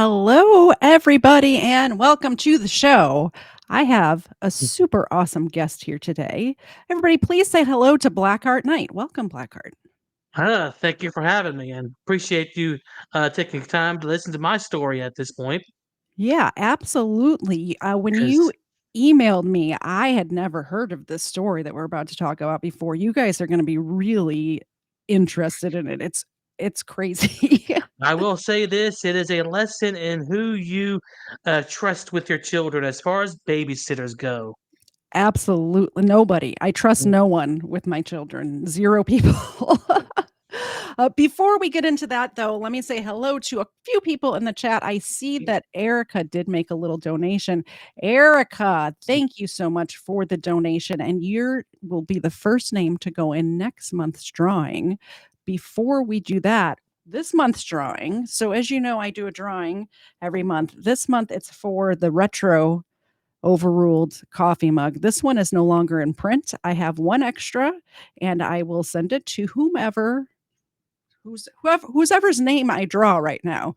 Hello, everybody, and welcome to the show. I have a super awesome guest here today. Everybody, please say hello to BlackHartKnight. Welcome, Blackheart. Thank you for having me and appreciate you taking time to listen to my story at this point. Yeah, absolutely. When you Because emailed me, I had never heard of this story that we're about to talk about before. You guys are going to be really interested in it. It's crazy. I will say this, it is a lesson in who you trust with your children as far as babysitters go. Absolutely nobody. I trust Mm. no one with my children. 0 people. Before we get into that, though, let me say hello to a few people in the chat. I see that Erica did make a little donation. Erica, thank you so much for the donation, and you will be the first name to go in next month's drawing. Before we do that, this month's drawing, so as you know, I do a drawing every month. This month, it's for the retro Overruled coffee mug. This one is no longer in print. I have one extra, and I will send it to whoever's name I draw right now.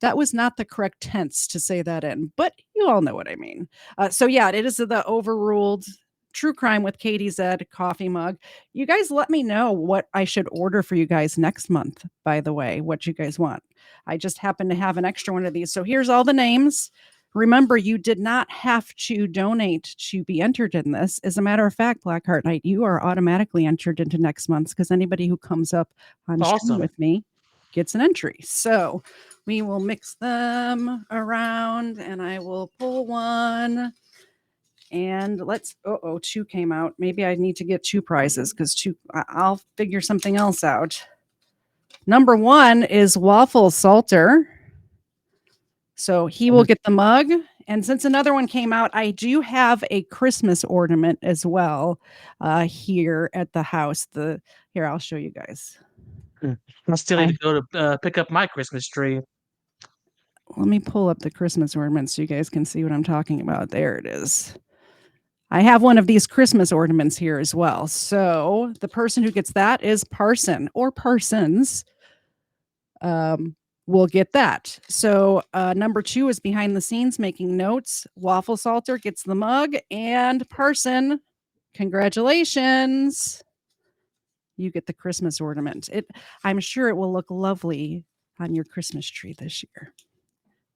That was not the correct tense to say that in, but you all know what I mean. So yeah, it is the Overruled True Crime with Katie Z coffee mug. You guys let me know what I should order for you guys next month, by the way, what you guys want. I just happen to have an extra one of these. So here's all the names. Remember, you did not have to donate to be entered in this. As a matter of fact, Blackheart Knight, you are automatically entered into next month's because anybody who comes up on stream Awesome. with me gets an entry. So we will mix them around and I will pull one. And let's, oh, 2 came out. Maybe I need to get 2 prizes because I'll figure something else out. Number 1 is Waffle Salter. So he will get the mug. And since another one came out, I do have a Christmas ornament as well here at the house. Here, I'll show you guys. Mm. I still need I to go to pick up my Christmas tree. Let me pull up the Christmas ornament so you guys can see what I'm talking about. There it is. I have one of these Christmas ornaments here as well. So the person who gets that is Parson or Parsons. Will get that. So number 2 is behind the scenes making notes. Waffle Salter gets the mug, and Parson, congratulations. You get the Christmas ornament. I'm sure it will look lovely on your Christmas tree this year.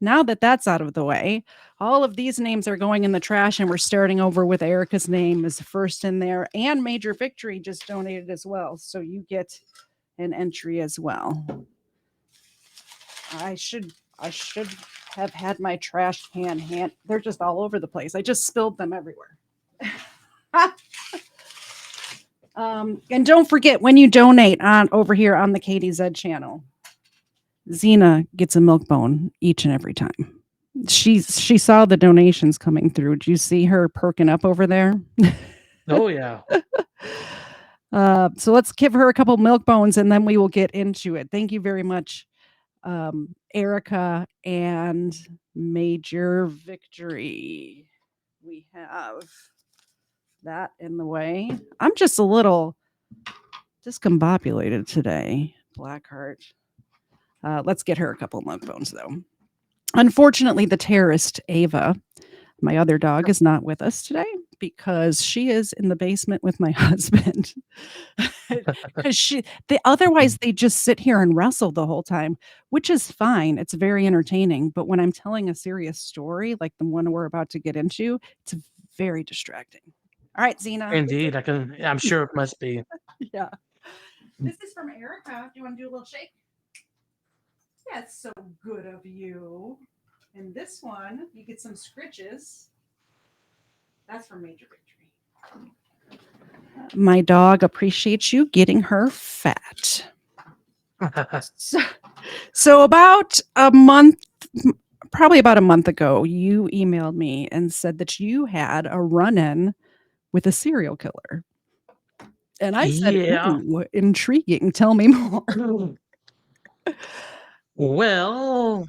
Now that that's out of the way, all of these names are going in the trash, and we're starting over with Erica's name as first in there, and Major Victory just donated as well. So you get an entry as well. I should have had my trash can hand. They're just all over the place. I just spilled them everywhere. And don't forget when you donate on over here on the Katie Z channel, Xena gets a milk bone each and every time. She saw the donations coming through. Did you see her perking up over there? Oh, yeah. So let's give her a couple milk bones and then we will get into it. Thank you very much, Erica and Major Victory. We have that in the way. I'm just a little discombobulated today, Blackheart. Let's get her a couple milk bones, though. Unfortunately, the terrorist, Ava, my other dog, is not with us today because she is in the basement with my husband. Because otherwise they just sit here and wrestle the whole time, which is fine. It's very entertaining. But when I'm telling a serious story like the one we're about to get into, it's very distracting. All right, Xena. Indeed, I'm sure it must be. Yeah. This is from Erica. Do you want to do a little shake? That's so good of you. And this one, you get some scritches. That's from Major Victory. My dog appreciates you getting her fat. So about a month, probably about a month ago, you emailed me and said that you had a run-in with a serial killer. And I said, Yeah. ooh, intriguing. Tell me more. Well,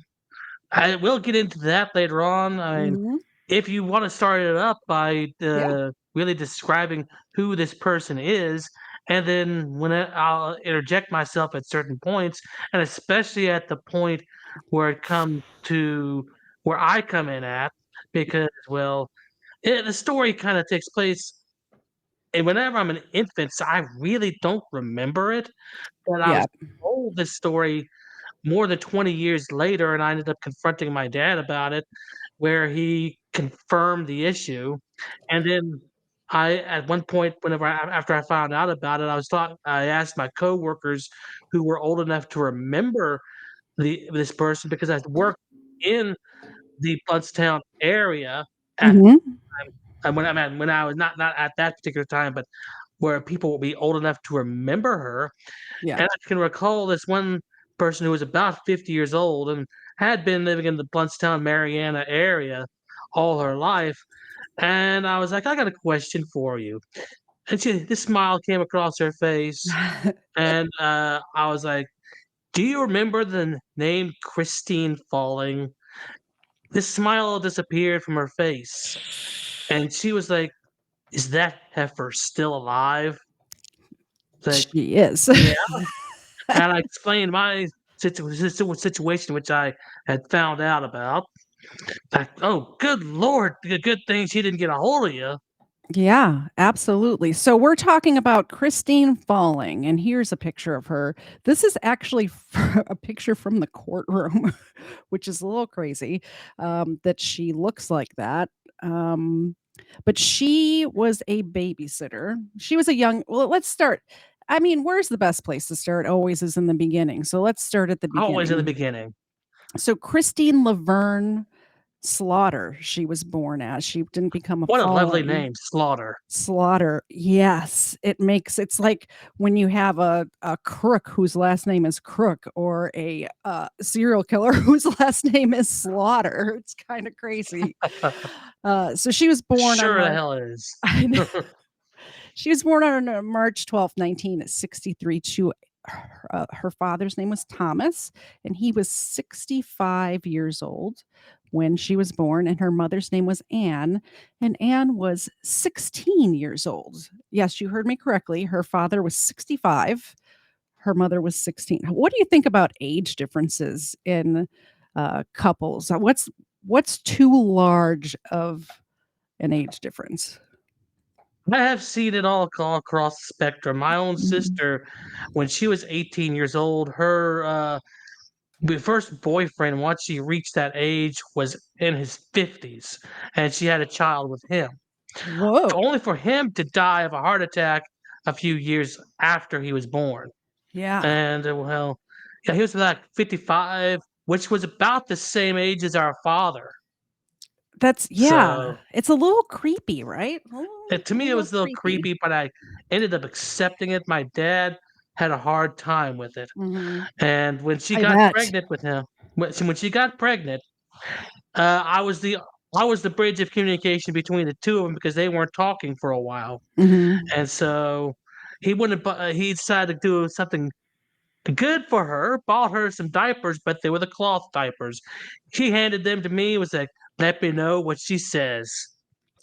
I will get into that later on. I mean, Mhm. if you want to start it up by Yeah. really describing who this person is, and then I'll interject myself at certain points, and especially at the point where it comes to where I come in at because, well, the story kinda takes place and whenever I'm an infant, so I really don't remember it, but I was Yeah. told this story more than 20 years later, and I ended up confronting my dad about it, where he confirmed the issue, and then at one point, whenever after I found out about it, I asked my coworkers who were old enough to remember this person because I worked in the Blountstown area at Mhm. when I was not at that particular time, but where people will be old enough to remember her, Yeah. and I can recall this one person who was about 50 years old and had been living in the Blountstown, Mariana area all her life, and I was like, "I got a question for you." And this smile came across her face, and, I was like, "Do you remember the name Christine Falling?" This smile disappeared from her face, and she was like, "Is that heifer still alive?" Like, She is. "Yeah." And I explained my situation, which I had found out about. Like, "Oh, good lord, good thing she didn't get a hold of you." Yeah, absolutely. So we're talking about Christine Falling, and here's a picture of her. This is actually a picture from the courtroom, which is a little crazy, that she looks like that. Um, but she was a babysitter. She was a young well, let's start. I mean, where's the best place to start? Always is in the beginning. So let's start at the Always in the beginning. beginning. So Christine Laverne Slaughter, she was born as. She didn't become a What a lovely Falling. name, Slaughter. Slaughter, yes, it's like when you have a crook whose last name is Crook or a, serial killer whose last name is Slaughter, it's kinda crazy. So she was born on Sure the March hell it is. I know. She was born on, March 12th, 1963 to her father's name was Thomas, and he was 65 years old when she was born, and her mother's name was Anne, and Anne was 16 years old. Yes, you heard me correctly. Her father was 65, her mother was 16. What do you think about age differences in, couples? What's too large of an age difference? I have seen it all across the spectrum. My own Mhm. sister, when she was 18 years old, her, first boyfriend, once she reached that age, was in his 50s, and she had a child with him. Whoa. Only for him to die of a heart attack a few years after he was born. Yeah. And, well, yeah, he was like 55, which was about the same age as our father. That's yeah, So, it's a little creepy, right? to A me, it little was a little creepy. creepy, but I ended up accepting it. My dad had a hard time with it. Mhm. And when she I got bet. pregnant with him, when she got pregnant, uh, I was the I was the bridge of communication between the two of them because they weren't talking for a while. Mhm. And so he decided to do something good for her, bought her some diapers, but they were the cloth diapers. She handed them to me, was like, "Let me know what she says."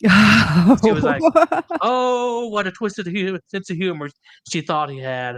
She was like, Oh. "Oh, what a twisted sense of humor she thought he had."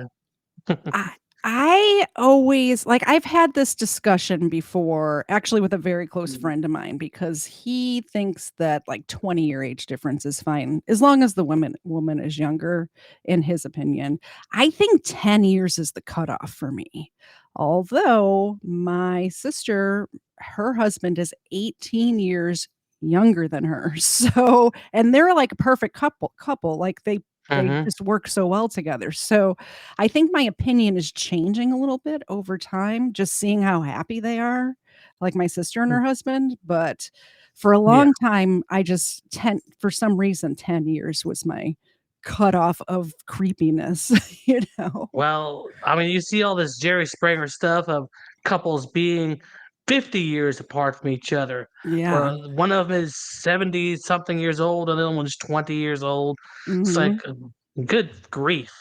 I I always like, I've had this discussion before, actually with a very close Mhm. friend of mine, because he thinks that, like, 20-year age difference is fine, as long as the woman is younger, in his opinion. I think 10 years is the cutoff for me. Although, my sister, her husband is 18 years younger than her, so and they're like a perfect couple, like, they Mhm. just work so well together, so I think my opinion is changing a little bit over time, just seeing how happy they are, like my sister and Mm, her husband, but for a yeah. long time, I just 10 for some reason, 10 years was my cutoff of creepiness, you know? Well, I mean, you see all this Jerry Springer stuff of couples being 50 years apart from each other, Yeah. where one of them is 70 something years old and the other one's 20 years old. It's like, Mhm. good grief.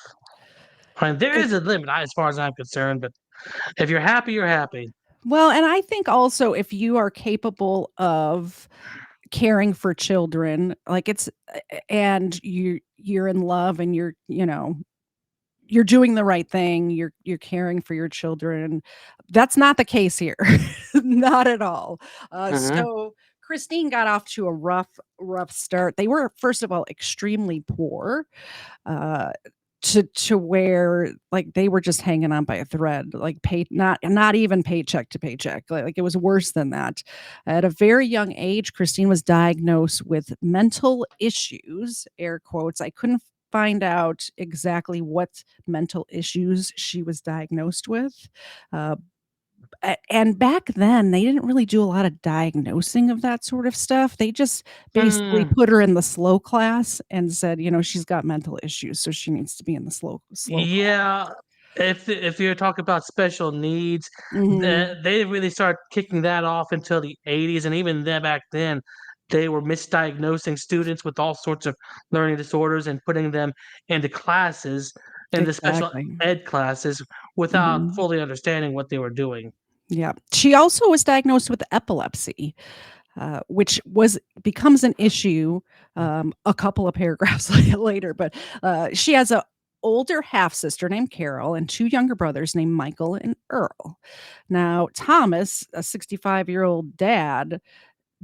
I mean, there It is a limit as far as I'm concerned, but if you're happy, you're happy. well, and I think also if you are capable of caring for children, like, it's and you're in love and you're, you're doing the right thing, you're caring for your children. That's not the case here. Not at all. Mhm. So Christine got off to a rough start. They were, first of all, extremely poor, uh, to where, like, they were just hanging on by a thread, like, not even paycheck to paycheck, like, it was worse than that. At a very young age, Christine was diagnosed with mental issues, air quotes. I couldn't find out exactly what mental issues she was diagnosed with, uh, and back then, they didn't really do a lot of diagnosing of that sort of stuff. They just basically Mm. put her in the slow class and said, "She's got mental issues, so she needs to be in the slow class." Yeah, if you're talking about special needs, Mhm. they really start kicking that off until the '80s, and even then back then, they were misdiagnosing students with all sorts of learning disorders and putting them into classes, into special Exactly. ed classes, without Mhm. fully understanding what they were doing. Yeah. She also was diagnosed with epilepsy, which was becomes an issue, a couple of paragraphs later, but, she has a older half sister named Carol and 2 younger brothers named Michael and Earl. Now, Thomas, a 65-year-old dad,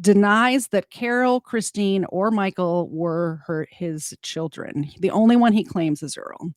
denies that Carol, Christine, or Michael were his children. The only one he claims is Earl.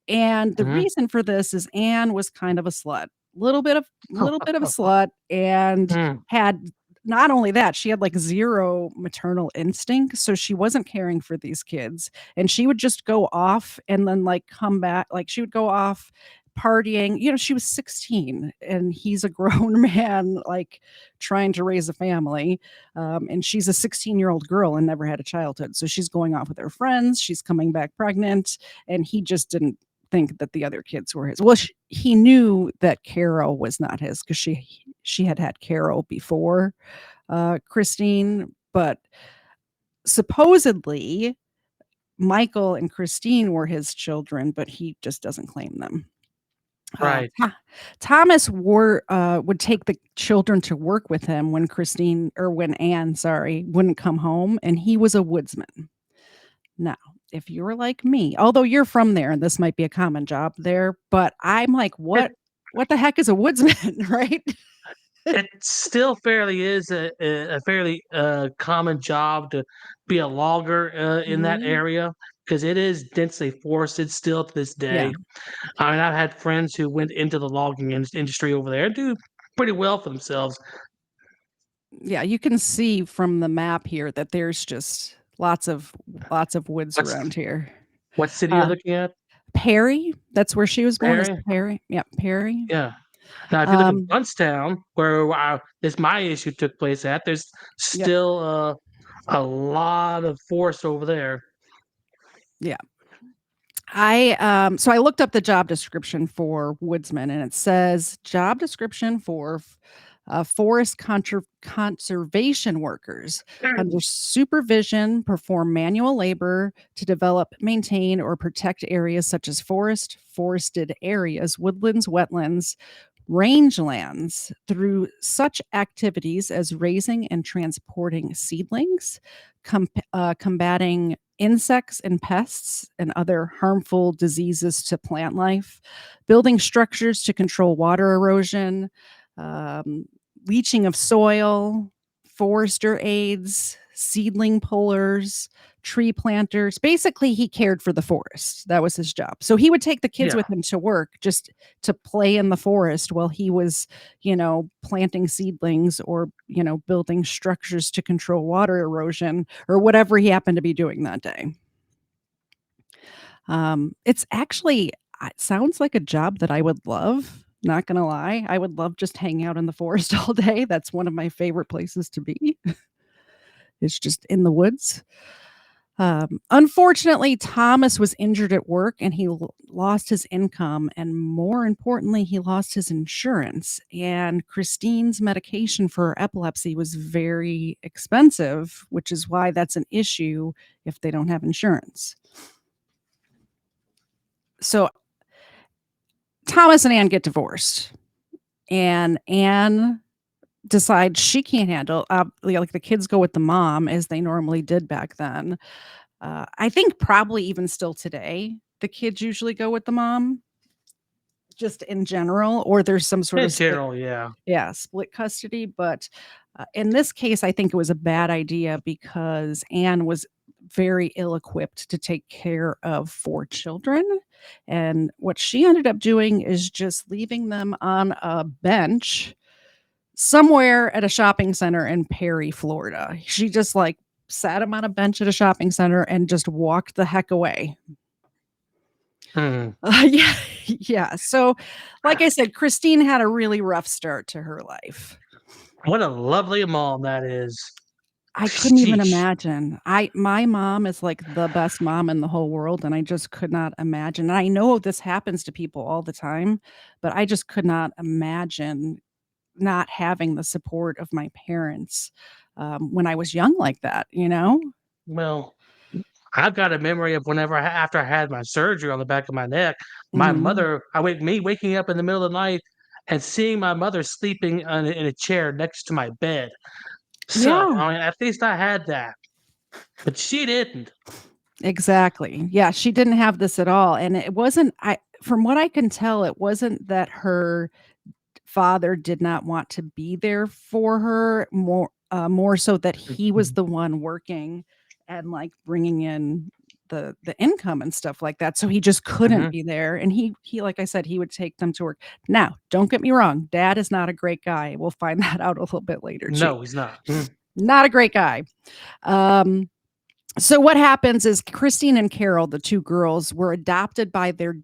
And the Mhm. reason for this is Anne was kind of a slut. Little bit of a slut, and Mm, had, not only that, she had like zero maternal instinct, so she wasn't caring for these kids, and she would just go off and then like come back, like she would go off partying. She was 16 and he's a grown man, like trying to raise a family. And she's a 16-year-old girl and never had a childhood. So she's going off with her friends. She's coming back pregnant. And he just didn't think that the other kids were his. Well, he knew that Carol was not his because she had had Carol before Christine. But supposedly, Michael and Christine were his children, but he just doesn't claim them. right. Thomas would take the children to work with him when Christine, or when Anne, sorry, wouldn't come home, and he was a woodsman. Now, if you're like me, although you're from there and this might be a common job there, but I'm like, It what the heck is a woodsman, right? it still fairly is a fairly, common job to be a logger, in that Mhm. area, because it is densely forested still to this Yeah. day. I mean, I've had friends who went into the logging industry over there and do pretty well for themselves. Yeah, you can see from the map here that there's just lots of woods What's around here. what city you're Uh, looking at? Perry, that's where she was born, is Ferry? Perry. Yep, Perry. Yeah. Now, if you look at Um, Bluntstown, where this my issue took place at, there's yep, still, a lot of forest over there. yeah. So I looked up the job description for woodsman, and it says job description for forest conservation workers under supervision perform manual labor to develop, maintain, or protect areas such as forested areas, woodlands, wetlands, rangelands through such activities as raising and transporting seedlings, combating insects and pests and other harmful diseases to plant life, building structures to control water erosion, um, leaching of soil, forester aids, seedling pullers, tree planters. Basically, he cared for the forest. That was his job. So he would take the kids Yeah. with him to work just to play in the forest while he was, planting seedlings or, building structures to control water erosion or whatever he happened to be doing that day. It's actually, it sounds like a job that I would love. Not gonna lie, I would love just hanging out in the forest all day. That's one of my favorite places to be. It's just in the woods. Unfortunately, Thomas was injured at work and he lost his income. And more importantly, he lost his insurance. And Christine's medication for epilepsy was very expensive, which is why that's an issue if they don't have insurance. So Thomas and Anne get divorced, and Anne decides she can't handle, like, the kids go with the mom as they normally did back then. I think probably even still today, the kids usually go with the mom, just in general, or there's some sort In of split, general, yeah. yeah, split custody, but, in this case, I think it was a bad idea because Anne was very ill-equipped to take care of 4 children, and what she ended up doing is just leaving them on a bench somewhere at a shopping center in Perry, Florida. She just, like, sat him on a bench at a shopping center and just walked the heck away. Mm. Yeah, yeah, so, like I said, Christine had a really rough start to her life. What a lovely mom that is. I couldn't even Sheesh. imagine. I My mom is, like, the best mom in the whole world, and I just could not imagine, and I know this happens to people all the time, but I just could not imagine not having the support of my parents, when I was young like that, you know? Well, I've got a memory of whenever after I had my surgery on the back of my neck, my Mhm. mother I wake me waking up in the middle of the night and seeing my mother sleeping in a chair next to my bed. So, Yeah, I mean, at least I had that, but she didn't. exactly. Yeah, she didn't have this at all, and it wasn't I from what I can tell, it wasn't that her father did not want to be there for her, more so that he was Mhm. the one working and, like, bringing in the income and stuff like that, so he just couldn't Mhm. be there, and he like I said, he would take them to work. Now, don't get me wrong, dad is not a great guy, we'll find that out a little bit later too. No, he's not. Mm. Not a great guy. Um so what happens is Christine and Carol, the 2 girls, were adopted by the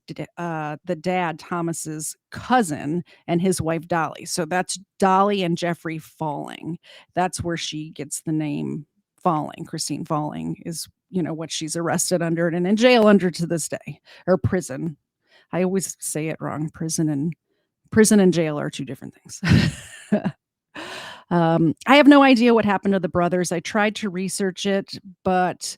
dad, Thomas's cousin, and his wife, Dolly. So that's Dolly and Jeffrey Falling. That's where she gets the name Falling. Christine Falling is, what she's arrested under and in jail under to this day, or prison. I always say it wrong. Prison and jail are 2 different things. I have no idea what happened to the brothers. I tried to research it, but,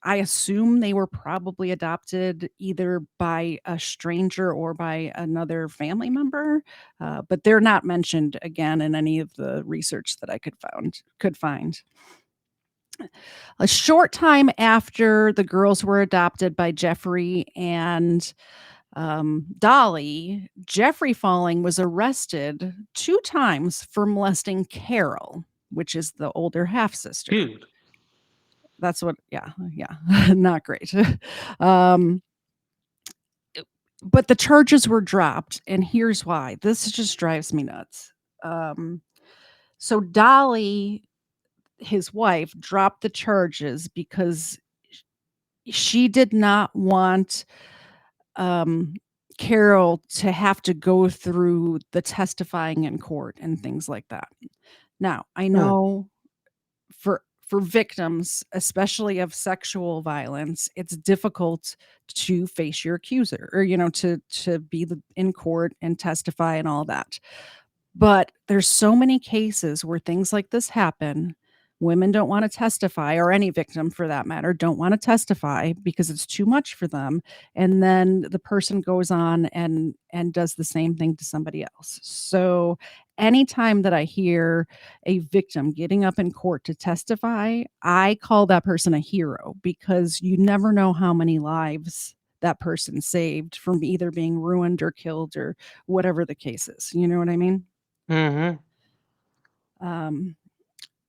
I assume they were probably adopted either by a stranger or by another family member, but they're not mentioned again in any of the research that I could find. A short time after the girls were adopted by Jeffrey and Dolly, Jeffrey Falling was arrested 2 times for molesting Carol, which is the older half sister. Dude. That's what, yeah, yeah, not great. Um, but the charges were dropped, and here's why. This just drives me nuts. Um, so Dolly, his wife, dropped the charges because she did not want um, Carol to have to go through the testifying in court and things like that. Now, I Mm. know for victims, especially of sexual violence, it's difficult to face your accuser or to be in court and testify and all that. But there's so many cases where things like this happen. Women don't wanna testify, or any victim for that matter, don't wanna testify because it's too much for them, and then the person goes on and does the same thing to somebody else. So, anytime that I hear a victim getting up in court to testify, I call that person a hero because you never know how many lives that person saved from either being ruined or killed or whatever the case is, you know what I mean? Mhm. Um,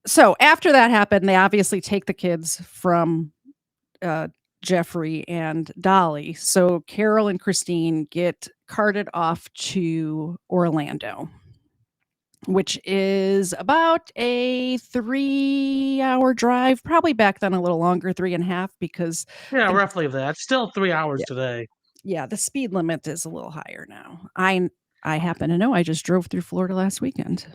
so after that happened, they obviously take the kids from, uh, Jeffrey and Dolly. So Carol and Christine get carted off to Orlando, which is about a 3-hour drive, probably back then a little longer, 3 and a half, because Yeah, the roughly that. Still 3 hours yeah, today. yeah, the speed limit is a little higher now. I happen to know I just drove through Florida last weekend.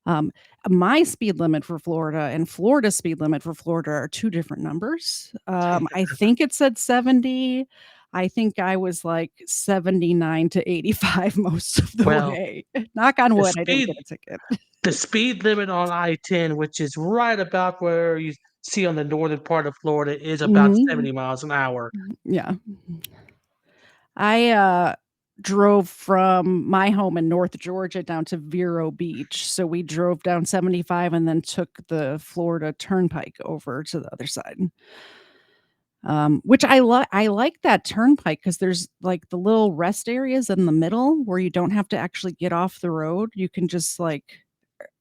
Um, my speed limit for Florida and Florida's speed limit for Florida are 2 different numbers. I think it said 70. I think I was like 79 to 85 most of the Well, way. Knock on the wood, I didn't speed get a ticket. the speed limit on I-10, which is right about where you see on the northern part of Florida, is about Mhm. 70 miles an hour. Yeah. I, drove from my home in North Georgia down to Vero Beach, so we drove down 75 and then took the Florida Turnpike over to the other side. Which I like that turnpike because there's, like, the little rest areas in the middle where you don't have to actually get off the road. You can just, like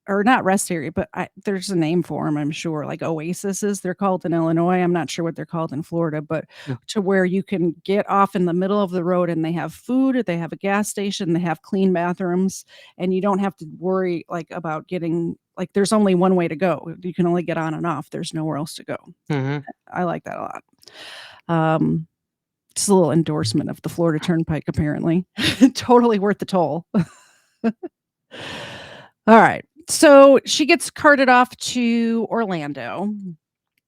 or not rest area, but there's a name for them, I'm sure, like oases, they're called in Illinois. I'm not sure what they're called in Florida, but Mm, to where you can get off in the middle of the road and they have food, they have a gas station, they have clean bathrooms, and you don't have to worry, like, about getting like, there's only one way to go. You can only get on and off. There's nowhere else to go. mhm. I like that a lot. Um, just a little endorsement of the Florida Turnpike, apparently. Totally worth the toll. Alright. So she gets carted off to Orlando.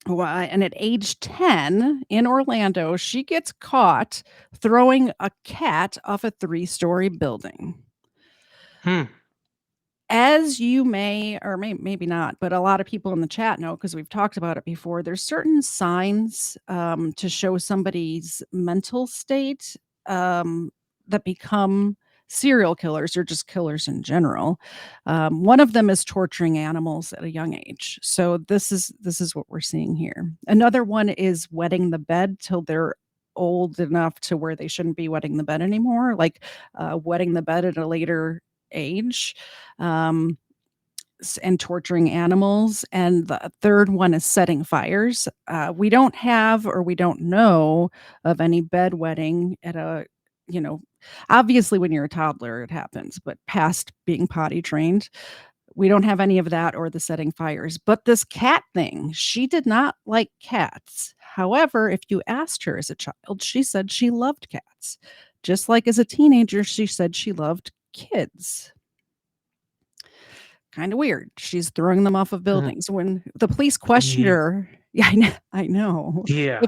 Why and at age 10 in Orlando, she gets caught throwing a cat off a three-story building. Hmm. As you may or maybe not, but a lot of people in the chat know because 'cause we've talked about it before, there's certain signs, to show somebody's mental state, um, that become serial killers or just killers in general. One of them is torturing animals at a young age. So this is what we're seeing here. Another one is wetting the bed till they're old enough to where they shouldn't be wetting the bed anymore, like, wetting the bed at a later age. Um, and torturing animals, and the third one is setting fires. We don't have or we don't know of any bedwetting at a you know, obviously, when you're a toddler, it happens, but past being potty trained, we don't have any of that or the setting fires. But this cat thing, she did not like cats. However, if you asked her as a child, she said she loved cats. Just like as a teenager, she said she loved kids. Kinda weird. She's throwing them off of Mhm. buildings. When the police questioned Ye her yeah, I know. yeah.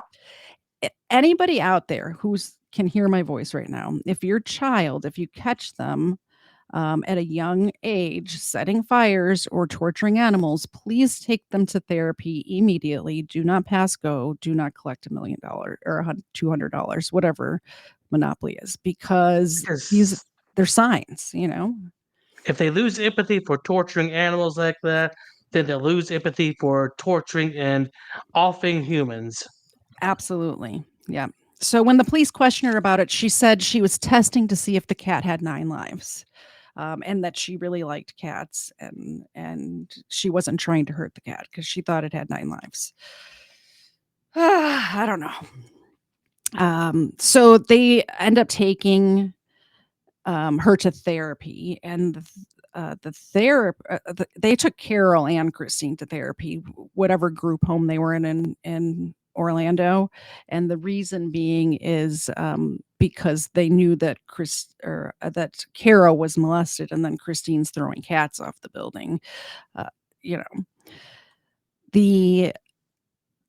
If anybody out there who's can hear my voice right now, if your child, if you catch them, at a young age setting fires or torturing animals, please take them to therapy immediately. Do not pass go. Do not collect $1,000,000 or $200, whatever Monopoly is, because these Because they're signs, you know? if they lose empathy for torturing animals like that, then they'll lose empathy for torturing and offing humans. Absolutely. Yeah. So when the police questioned her about it, she said she was testing to see if the cat had 9 lives, and that she really liked cats and she wasn't trying to hurt the cat because she thought it had 9 lives. I don't know. So they end up taking her to therapy, and they took Carol and Christine to therapy, whatever group home they were in Orlando, and the reason being is, because they knew that that Carol was molested, and then Christine's throwing cats off the building. Uh, you know, the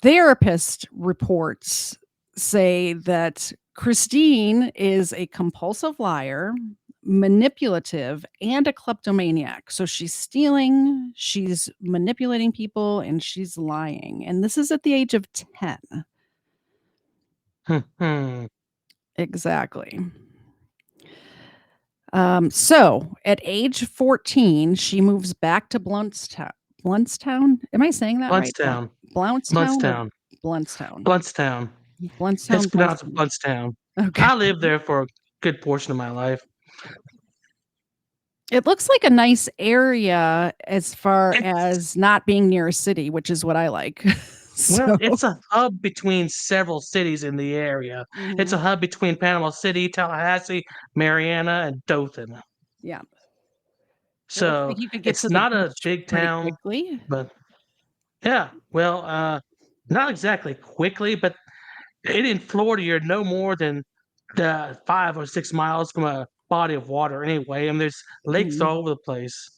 therapist reports say that Christine is a compulsive liar, manipulative, and a kleptomaniac. So she's stealing, she's manipulating people, and she's lying. And this is at the age of 10. Mhm. Exactly. So at age 14, she moves back to Bluntstown. Bluntstown? Am I saying that right? Bluntstown. Blountstown or Bluntstown. Bluntstown? Bluntstown. It's Bluntstown, pronounced Bluntstown. Bluntstown. Okay. I lived there for a good portion of my life. It looks like a nice area as far It's as not being near a city, which is what I like. well, So it's a hub between several cities in the area. It's a mhm, hub between Panama City, Tallahassee, Marietta, and Dothan. yeah. It looks like So, you could get it's to the not a beach big pretty town, quickly. but yeah, well, not exactly quickly, but in Florida, you're no more than 5 or 6 miles from a body of water anyway, and there's lakes Mhm. all over the place.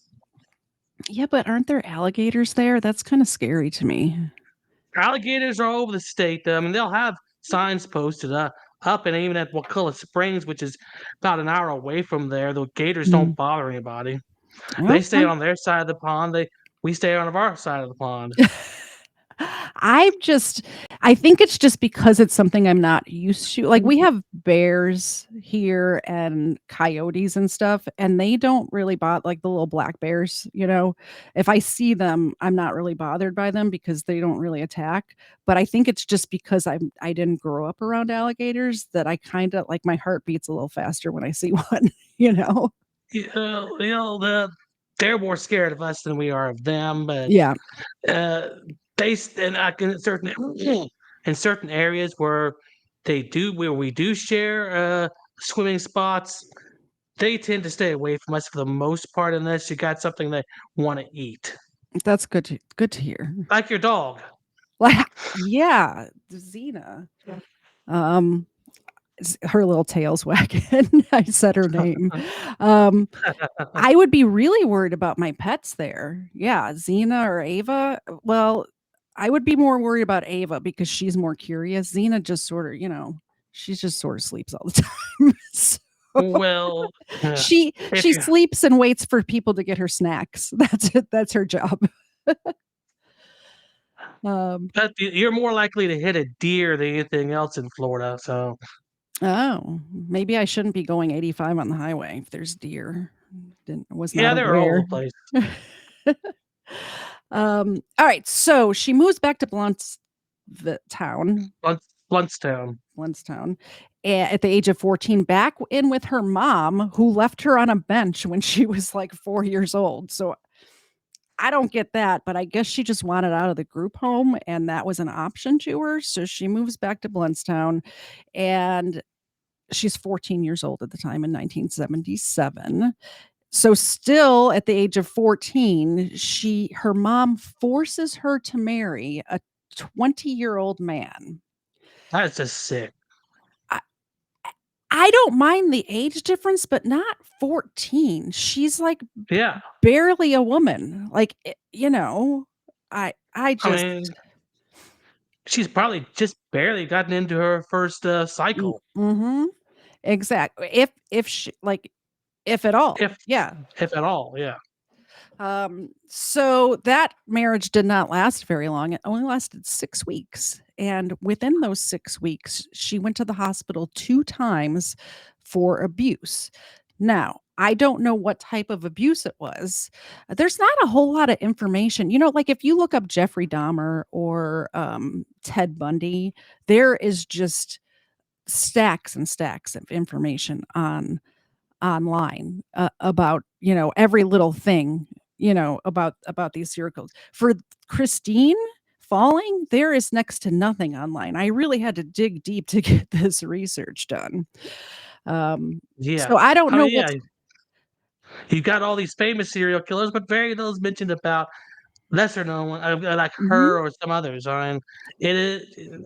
Yeah, but aren't there alligators there? That's kinda scary to me. Alligators are all over the state, I mean, they'll have signs posted, up and even at Wakulla Springs, which is about an hour away from there, the gators don't Mhm. bother anybody. They stay Okay. on their side of the pond, we stay on our side of the pond. I'm just I think it's just because it's something I'm not used to. Like, we have bears here and coyotes and stuff, and they don't really like the little black bears, you know? If I see them, I'm not really bothered by them because they don't really attack, but I think it's just because I didn't grow up around alligators that I kinda like, my heart beats a little faster when I see one, you know? They're more scared of us than we are of them, but Yeah, uh, and I can certain in certain areas where we do share swimming spots, they tend to stay away from us for the most part unless you got something they want to eat, that's good to hear. like your dog. Like yeah, Xena. Um, her little tail's wagging. I said her name. Um, I would be really worried about my pets there. Yeah, Xena or Ava. Well, I would be more worried about Ava because she's more curious. Xena just sort of, she just sort of sleeps all the time. So Well, uh, if she you sleeps and waits for people to get her snacks. That's it. That's her job. Um, but you're more likely to hit a deer than anything else in Florida, so oh, maybe I shouldn't be going 85 on the highway if there's deer. Didn't was not yeah, they're all over aware. the place. All right, so she moves back to the town, Bluntstown. Bluntstown, at the age of 14, back in with her mom, who left her on a bench when she was like 4 years old. So I don't get that, but I guess she just wanted out of the group home and that was an option to her. So she moves back to Bluntstown and she's 14 years old at the time in 1977. So still at the age of 14, her mom forces her to marry a 20-year-old man. That's just sick. I I don't mind the age difference, but not 14. She's like Yeah, barely a woman. Like, I I just mean, she's probably just barely gotten into her first cycle, mhm. Exactly. If she like if at all. if Yeah. if at all. Yeah. So that marriage did not last very long. It only lasted 6 weeks. And within those 6 weeks, she went to the hospital 2 times for abuse. Now, I don't know what type of abuse it was. There's not a whole lot of information. Like if you look up Jeffrey Dahmer or Ted Bundy, there is just stacks and stacks of information online, about, every little thing, about these serial killers. For Christine Falling, there is next to nothing online. I really had to dig deep to get this research done. Yeah. So I don't I know mean, what's yeah, you got all these famous serial killers, but very little is mentioned about lesser known one, like mhm. her or some others. I mean,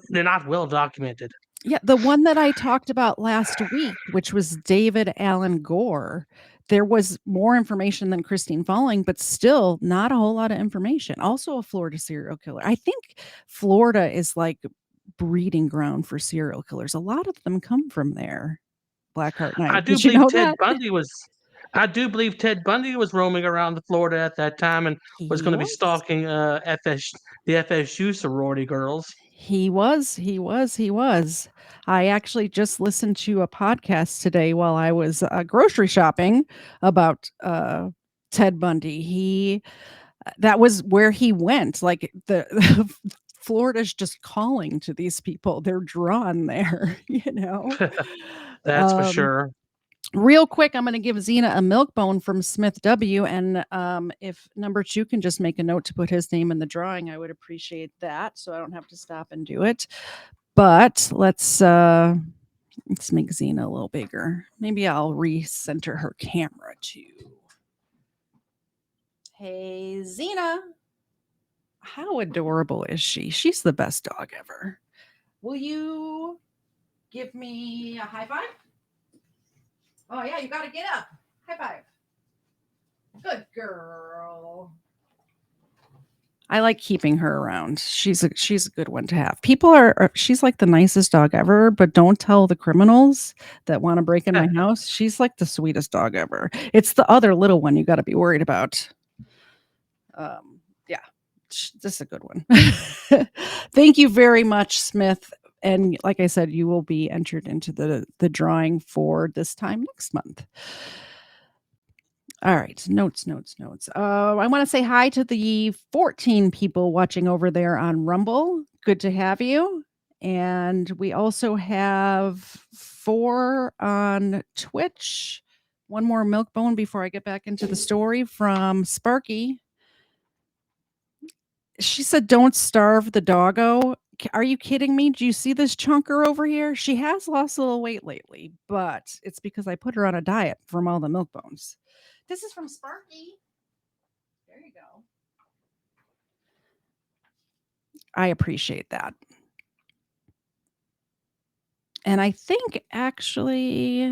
they're not well documented. Yeah, the one that I talked about last week, which was David Allen Gore, there was more information than Christine Falling, but still not a whole lot of information. Also a Florida serial killer. I think Florida is like breeding ground for serial killers. A lot of them come from there. I BlackHartKnight. do Did you believe know Ted that? Bundy was I do believe Ted Bundy was roaming around the Florida at that time and was He gonna be was. stalking, the FSU sorority girls. He was. I actually just listened to a podcast today while I was, grocery shopping about, Ted Bundy. That was where he went, like, Florida's just calling to these people. They're drawn there, you know? That's for Um sure. Real quick, I'm gonna give Xena a milk bone from Smith W. And if number two can just make a note to put his name in the drawing, I would appreciate that so I don't have to stop and do it. But let's make Xena a little bigger. Maybe I'll recenter her camera too. Hey Xena. How adorable is she? She's the best dog ever. Will you give me a high five? Oh yeah, you gotta get up. High five. Good girl. I like keeping her around. She's a good one to have. People she's like the nicest dog ever, but don't tell the criminals that wanna break in my house. She's like the sweetest dog ever. It's the other little one you gotta be worried about. Yeah. this is a good one. Thank you very much, Smith. And like I said, you will be entered into the drawing for this time next month. All right, notes, notes, notes. I want to say hi to the 14 people watching over there on Rumble. Good to have you. And we also have 4 on Twitch. One more milk bone before I get back into the story from Sparky. She said, "Don't starve the doggo." Are you kidding me? Do you see this chunker over here? She has lost a little weight lately, but it's because I put her on a diet from all the milk bones. This is from Sparky. There you go. I appreciate that. And I think actually,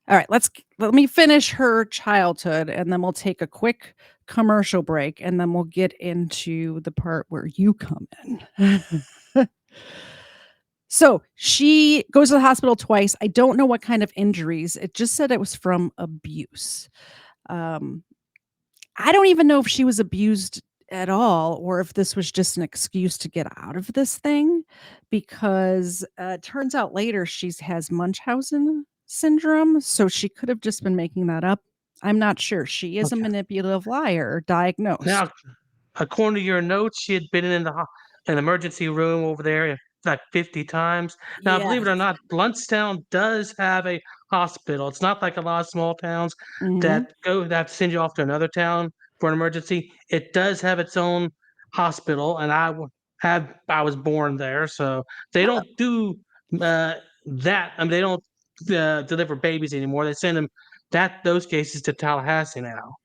all right, let me finish her childhood and then we'll take a quick commercial break and then we'll get into the part where you come in. So she goes to the hospital twice. I don't know what kind of injuries. It just said it was from abuse. Um, I don't even know if she was abused at all or if this was just an excuse to get out of this thing because it turns out later she has Munchausen syndrome. So she could have just been making that up. I'm not sure. She is a Okay. manipulative liar diagnosed. Now, according to your notes, she had been in an emergency room over there like 50 times. Now, believe it Yes. or not, Bluntstown does have a hospital. It's not like a lot of small towns Hmm. that send you off to another town for an emergency. It does have its own hospital, and I was born there, so they don't do uh, that. I mean, they don't deliver babies anymore. They send them those cases to Tallahassee now.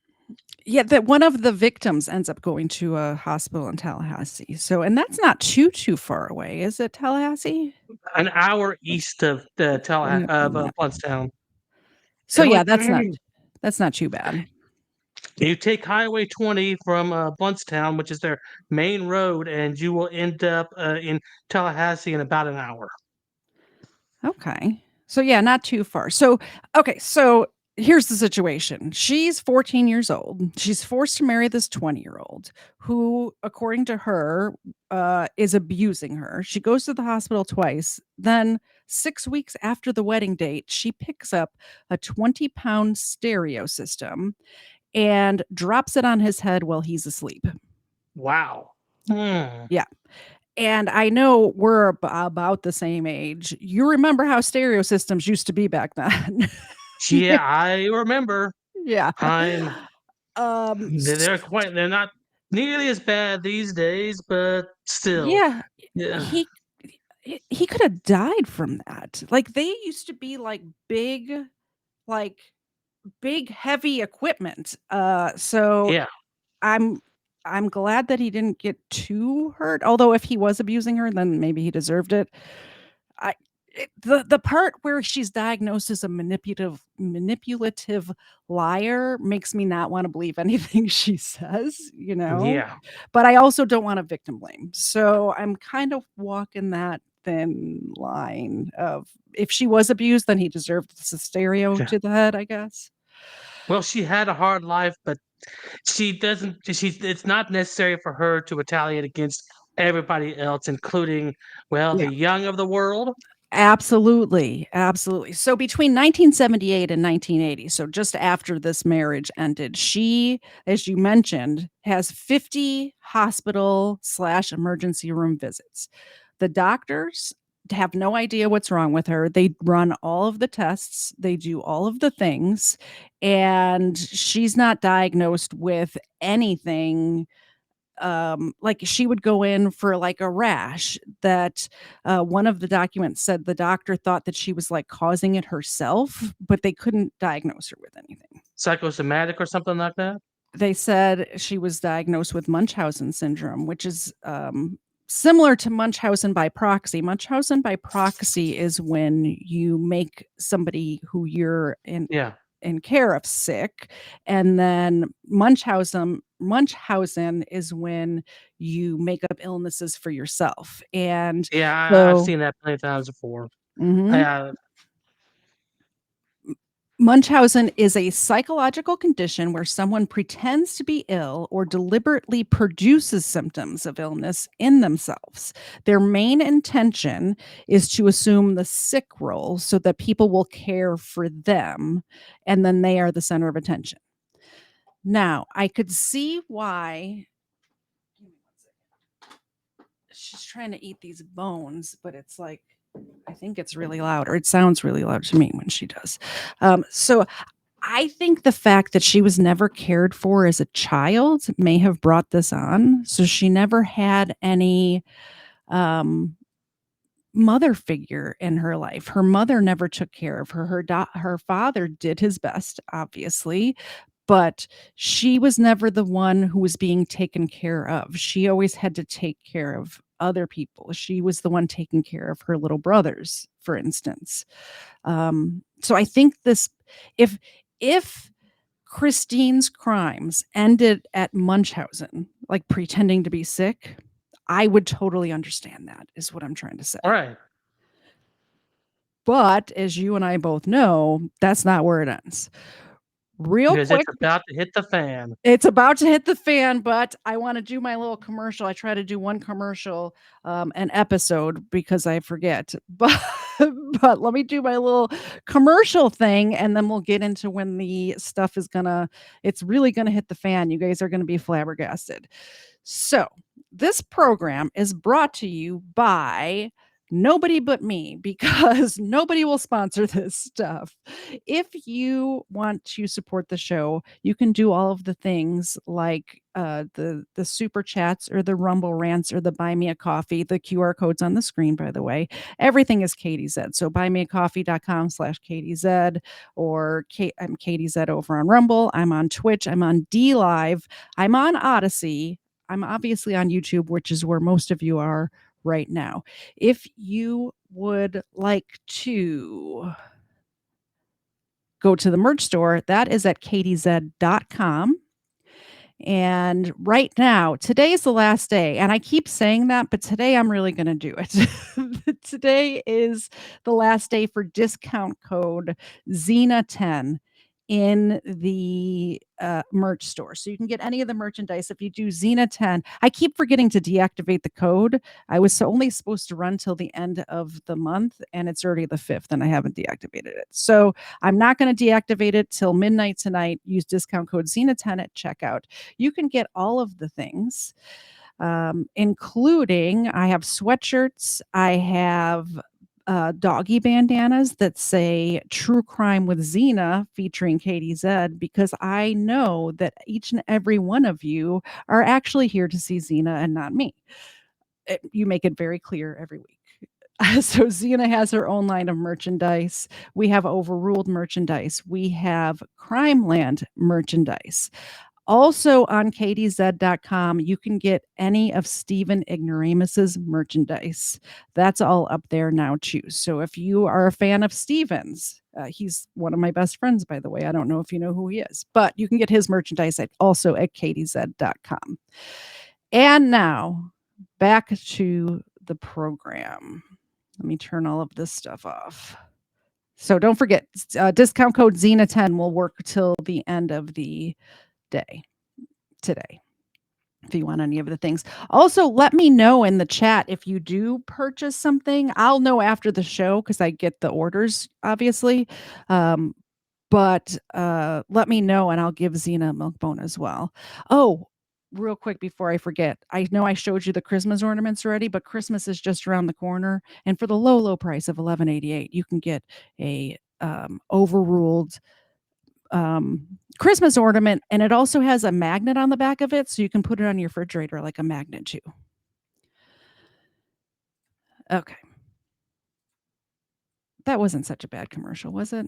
Yeah, that one of the victims ends up going to a hospital in Tallahassee. So, and that's not too far away, is it? Tallahassee? An hour east of the Bring up the map. Bluntstown. So It only yeah, that's not too bad. you take Highway 20 from Bluntstown, which is their main road, and you will end up in Tallahassee in about an hour. Okay. So yeah, not too far. So okay, so here's the situation. She's 14 years old. She's forced to marry this 20-year-old who, according to her, is abusing her. She goes to the hospital twice. Then 6 weeks after the wedding date, she picks up a 20-pound stereo system and drops it on his head while he's asleep. Wow. Hmm. Yeah. And I know we're about the same age. You remember how stereo systems used to be back then. Yeah, I remember. Yeah. I'm. S They're not nearly as bad these days, but still. yeah, Yeah. he he could have died from that. Like, they used to be, like, big, heavy equipment. So Yeah. I'm I'm glad that he didn't get too hurt, although if he was abusing her, then maybe he deserved it. I the part where she's diagnosed as a manipulative liar makes me not wanna believe anything she says, you know? Yeah. But I also don't wanna victim blame. So I'm kind of walking that thin line of if she was abused, then he deserved the stereo Yeah. to the head, I guess. Well, she had a hard life, but she doesn't she's it's not necessary for her to retaliate against everybody else, including, well, Yeah. the young of the world. Absolutely, absolutely. So between 1978 and 1980, so just after this marriage ended, she, as you mentioned, has 50 hospital/emergency room visits. The doctors have no idea what's wrong with her. They run all of the tests, they do all of the things, and she's not diagnosed with anything. Like she would go in for like a rash that one of the documents said the doctor thought that she was like causing it herself, but they couldn't diagnose her with anything. Psychosomatic or something like that? They said she was diagnosed with Munchausen syndrome, which is similar to Munchausen by proxy. Munchausen by proxy is when you make somebody who you're Yeah. in care of sick, and then Munchausen is when you make up illnesses for yourself, and Yeah, I've so seen that plenty of times before. mhm. I, Munchausen is a psychological condition where someone pretends to be ill or deliberately produces symptoms of illness in themselves. Their main intention is to assume the sick role so that people will care for them, and then they are the center of attention. Now, I could see why she's trying to eat these bones, but it's like, I think it's really loud, or it sounds really loud to me when she does. So I think the fact that she was never cared for as a child may have brought this on. So she never had any um, mother figure in her life. Her mother never took care of her. Her father did his best, obviously, but she was never the one who was being taken care of. She always had to take care of other people. She was the one taking care of her little brothers, for instance. So I think this, if Christine's crimes ended at Munchausen, like pretending to be sick, I would totally understand that, is what I'm trying to say. All right. But as you and I both know, that's not where it ends. Real Because quick, it's about to hit the fan. it's about to hit the fan, but I want to do my little commercial. I try to do one commercial an episode because I forget. But let me do my little commercial thing, and then we'll get into when the stuff is it's really gonna hit the fan. You guys are gonna be flabbergasted. So, this program is brought to you by nobody but me because nobody will sponsor this stuff. If you want to support the show, you can do all of the things like the super chats or the Rumble rants or the buy me a coffee. The QR code's on the screen, by the way. Everything is KDZ. So buymeacoffee.com/KDZ or I'm KDZ over on Rumble. I'm on Twitch. I'm on D Live. I'm on Odyssey. I'm obviously on YouTube, which is where most of you are right now. If you would like to go to the merch store, that is at kdz.com. And right now, today is the last day. And I keep saying that, but today I'm really going to do it. Today is the last day for discount code Xena10 in the merch store. So you can get any of the merchandise if you do Xena10. I keep forgetting to deactivate the code. I was only supposed to run till the end of the month, and it's already the 5th, and I haven't deactivated it. So I'm not going to deactivate it till midnight tonight. Use discount code Xena10 at checkout. You can get all of the things, including I have sweatshirts, I have doggy bandanas that say True Crime with Xena featuring KDZ, because I know that each and every one of you are actually here to see Xena and not me. You make it very clear every week. So Xena has her own line of merchandise. We have Overruled merchandise. We have Crimeland merchandise. Also on kdz.com, you can get any of Stephen Ignoramus's merchandise. That's all up there now too. So if you are a fan of Stephen's, he's one of my best friends, by the way. I don't know if you know who he is, but you can get his merchandise also at kdz.com. And now back to the program. Let me turn all of this stuff off. So don't forget, discount code Xena10 will work till the end of the day today if you want any of the things. Also, let me know in the chat if you do purchase something. I'll know after the show because I get the orders, obviously. But let me know and I'll give Xena a milk bone as well. Oh, real quick before I forget, I know I showed you the Christmas ornaments already, but Christmas is just around the corner. And for the low price of $11.88, you can get a Overruled Christmas ornament, and it also has a magnet on the back of it, so you can put it on your refrigerator like a magnet too. Okay. That wasn't such a bad commercial, was it?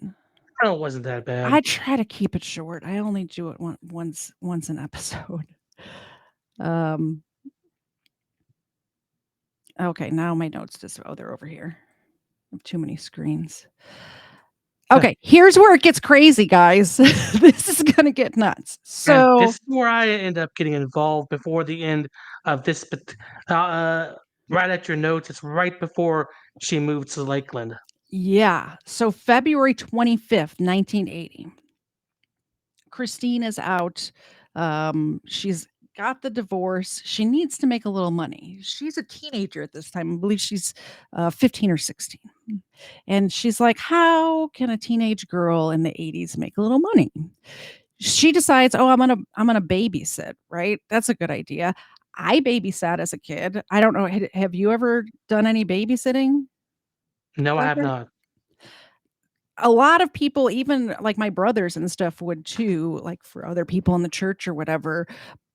Oh, it wasn't that bad. I try to keep it short. I only do it once an episode. Okay, now my notes they're over here. I have too many screens. Okay, here's where it gets crazy, guys. This is gonna get nuts. And So this is where I end up getting involved before the end of this, right at your notes. It's right before she moved to Lakeland. Yeah. So February 25th, 1980. Christine is out. She's got the divorce. She needs to make a little money. She's a teenager at this time. I believe she's 15 or 16. And she's like, how can a teenage girl in the 80s make a little money? She decides, oh, I'm gonna babysit, right? That's a good idea. I babysat as a kid. I don't know. Have you ever done any babysitting No, I out have there? not. A lot of people, even like my brothers and stuff would too, like for other people in the church or whatever.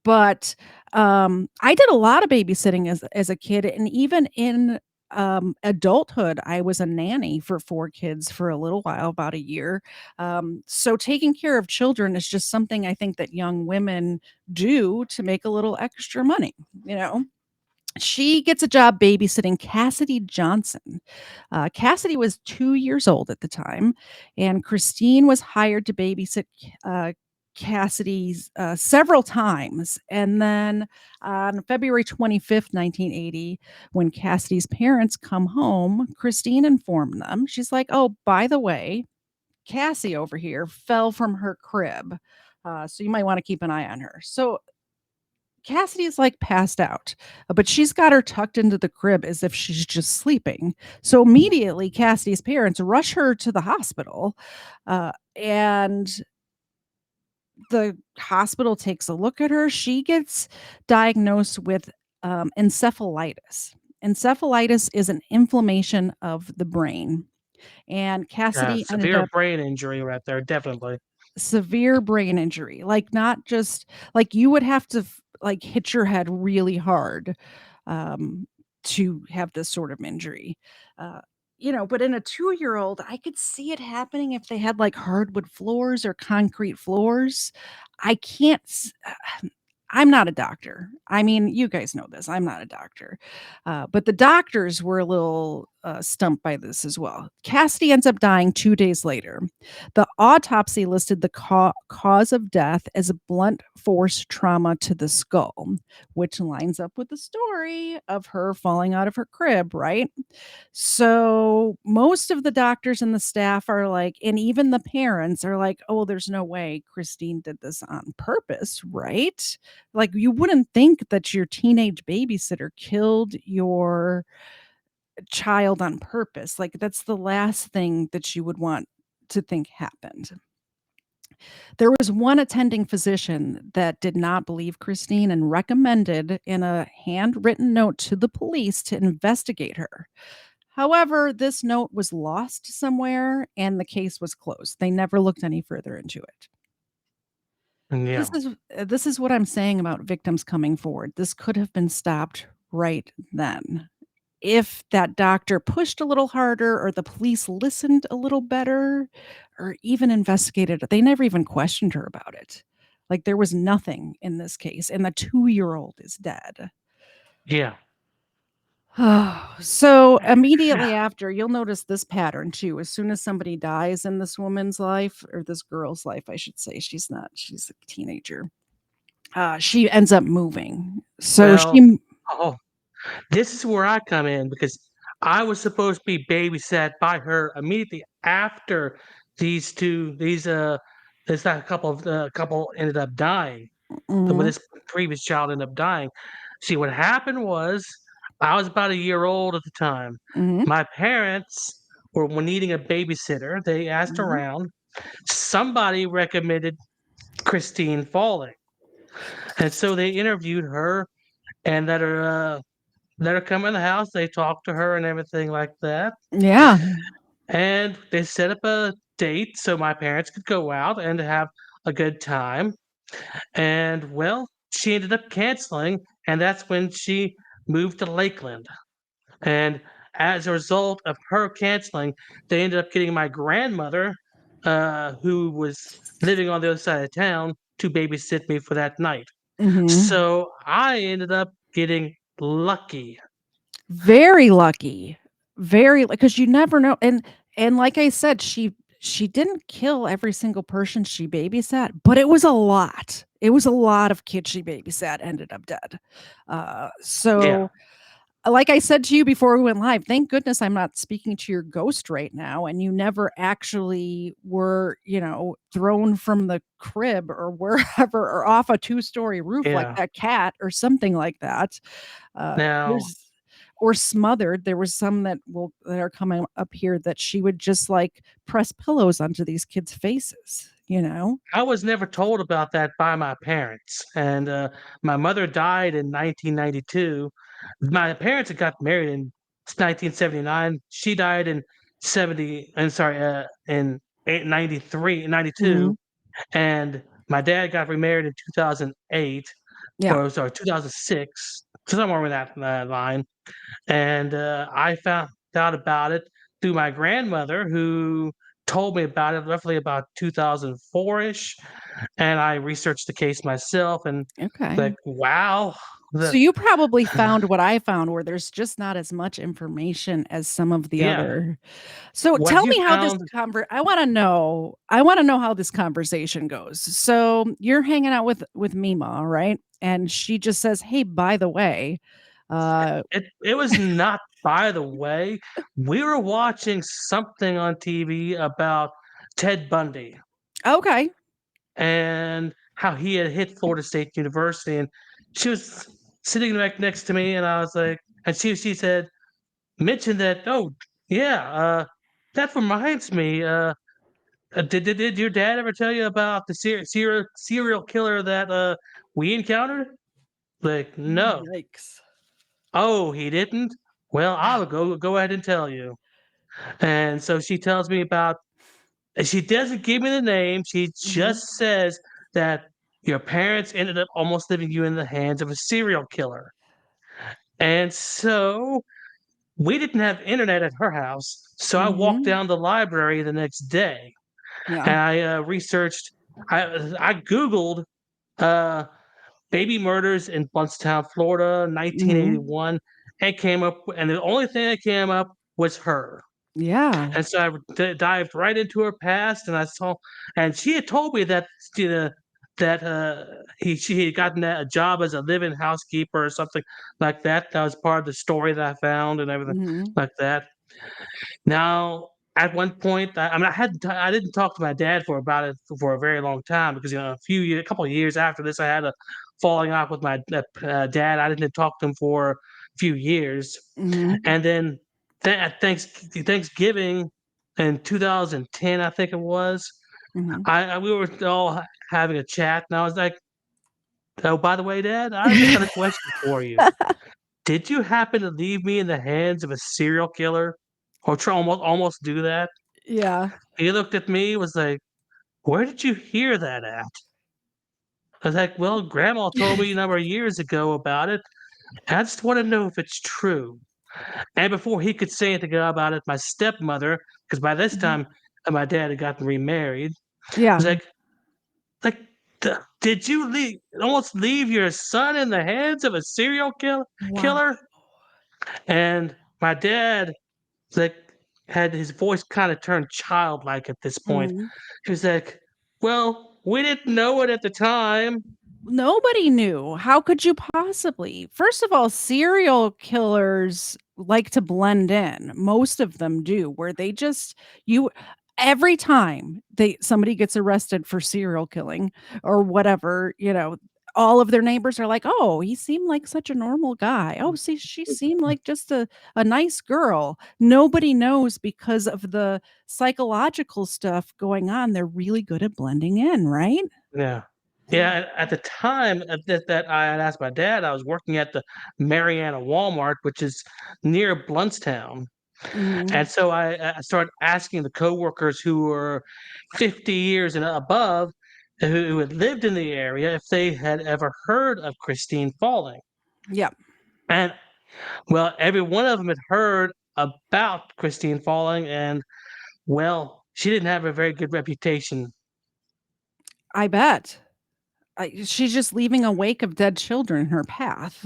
But, I did a lot of babysitting as a kid, and even in, adulthood, I was a nanny for 4 kids for a little while, about a year. So taking care of children is just something I think that young women do to make a little extra money, you know? She gets a job babysitting Cassidy Johnson. Cassidy was 2 years old at the time, and Christine was hired to babysit uh, Cassidy's several times. And then on February 25th, 1980, when Cassidy's parents come home, Christine informed them. She's like, "Oh, by the way, Cassie over here fell from her crib. So you might want to keep an eye on her." So Cassidy is like passed out, but she's got her tucked into the crib as if she's just sleeping. So immediately, Cassidy's parents rush her to the hospital, and the hospital takes a look at her. She gets diagnosed with encephalitis. Encephalitis is an inflammation of the brain, and Yeah, Cassidy ended severe up brain injury right there, definitely. severe brain injury, like, not just like, you would have to like, hit your head really hard, um, to have this sort of injury, uh, but in a two-year-old, I could see it happening if they had, like, hardwood floors or concrete floors. I can't s I'm not a doctor. I mean, you guys know this. I'm not a doctor. But the doctors were a little stumped by this as well. Cassidy ends up dying 2 days later. The autopsy listed the cause of death as a blunt force trauma to the skull, which lines up with the story of her falling out of her crib, right? So most of the doctors and the staff are like, and even the parents are like, oh, there's no way Christine did this on purpose, right? Like, you wouldn't think that your teenage babysitter killed your child on purpose. Like, that's the last thing that you would want to think happened. There was one attending physician that did not believe Christine and recommended in a handwritten note to the police to investigate her. However, this note was lost somewhere and the case was closed. They never looked any further into it. This Yeah. is this is what I'm saying about victims coming forward. This could have been stopped right then. If that doctor pushed a little harder or the police listened a little better or even investigated it. They never even questioned her about it. Like, there was nothing in this case, and the two-year-old is dead. Yeah. So immediately after, you'll notice this pattern too. As soon as somebody dies in this woman's life, or this girl's life, I should say, she's a teenager. She ends up moving. So Well, she oh, this is where I come in because I was supposed to be babysat by her immediately after this couple ended up dying. When Mhm, this previous child ended up dying. See, what happened was I was about a year old at the time. mhm, My parents were needing a babysitter. They asked mhm, around. Somebody recommended Christine Falling, and so they interviewed her and let her come in the house. They talked to her and everything like that, yeah, and they set up a date so my parents could go out and have a good time. And well, she ended up canceling, and that's when she moved to Lakeland. And as a result of her canceling, they ended up getting my grandmother, who was living on the other side of town, to babysit me for that night. mhm. So I ended up getting lucky. Very lucky. Very, because you never know, and like I said, she didn't kill every single person she babysat, but it was a lot. It was a lot of kids she babysat ended up dead. Yeah. So like I said to you before we went live, thank goodness I'm not speaking to your ghost right now, and you never actually were, thrown from the crib or wherever or off a two-story roof like Yeah. that cat or something like that. Now, There's or smothered. There was some that are coming up here that she would just, like, press pillows onto these kids' faces, you know? I was never told about that by my parents, and, my mother died in 1992. My parents had got married in 1979. She died in 70 I'm sorry, in 93 92, Mhm. and my dad got remarried in 2008, Yeah. or sorry, 2006, somewhere in that, line, and, I found out about it through my grandmother who told me about it roughly about 2004-ish, and I researched the case myself and Okay. like, wow, So the you probably found what I found where there's just not as much information as some of the yeah, other. So what tell you me how this found I wanna know how this conversation goes. So you're hanging out with Mima, right? And she just says, "Hey, by the way, uh" it was not by the way, we were watching something on TV about Ted Bundy Okay. and how he had hit Florida State University, and she was sitting right next to me, and I was like and she said mentioned that, "Oh, yeah, that reminds me, did your dad ever tell you about the serial killer that, we encountered?" Like, "No." Yikes. "Oh, he didn't? Well, I'll go ahead and tell you." And so she tells me about and she doesn't give me the name, she Mhm. just says that your parents ended up almost leaving you in the hands of a serial killer. And so, we didn't have internet at her house, so I walked Mhm. down the library the next day, Yeah. and I, researched I Googled, uh, baby murders in Blountstown, Florida, Mhm. 1981, and came up and the only thing that came up was her. Yeah. And so I dived right into her past, and I saw and she had told me that that, she had gotten a job as a live-in housekeeper or something like that. That was part of the story that I found and everything Mhm. like that. Now, at one point, I mean, I didn't talk to my dad for about it for a very long time because, a couple of years after this, I had a falling out with my, dad. I didn't talk to him for a few years, Mhm. and then at Thanksgiving in 2010, I think it was, Mhm. I we were all having a chat, and I was like, "Oh, by the way, Dad, I just got a question for you. Did you happen to leave me in the hands of a serial killer or try almost do that?" Yeah. He looked at me, was like, "Where did you hear that at?" I was like, "Well, grandma told me a number of years ago about it. I just wanna know if it's true." And before he could say anything about it, my stepmother, because by this Mhm. time, my dad had gotten remarried, was Yeah. like, did you almost leave your son in the hands of a Wow. killer?" And my dad, like, had his voice kinda turned childlike at this point. Mhm. He was like, "Well, we didn't know it at the time." Nobody knew. How could you possibly? First of all, serial killers like to blend in. Most of them do, where they just you every time somebody gets arrested for serial killing or whatever, all of their neighbors are like, "Oh, he seemed like such a normal guy. Oh, see, she seemed like just a nice girl." Nobody knows because of the psychological stuff going on. They're really good at blending in, right? Yeah. Yeah, and at the time of that I had asked my dad, I was working at the Mariana Walmart, which is near Bluntstown, and Mhm. so I started asking the coworkers who were 50 years and above, who had lived in the area, if they had ever heard of Christine Falling, Yep. and, well, every one of them had heard about Christine Falling, and, well, she didn't have a very good reputation. I bet. She's just leaving a wake of dead children in her path.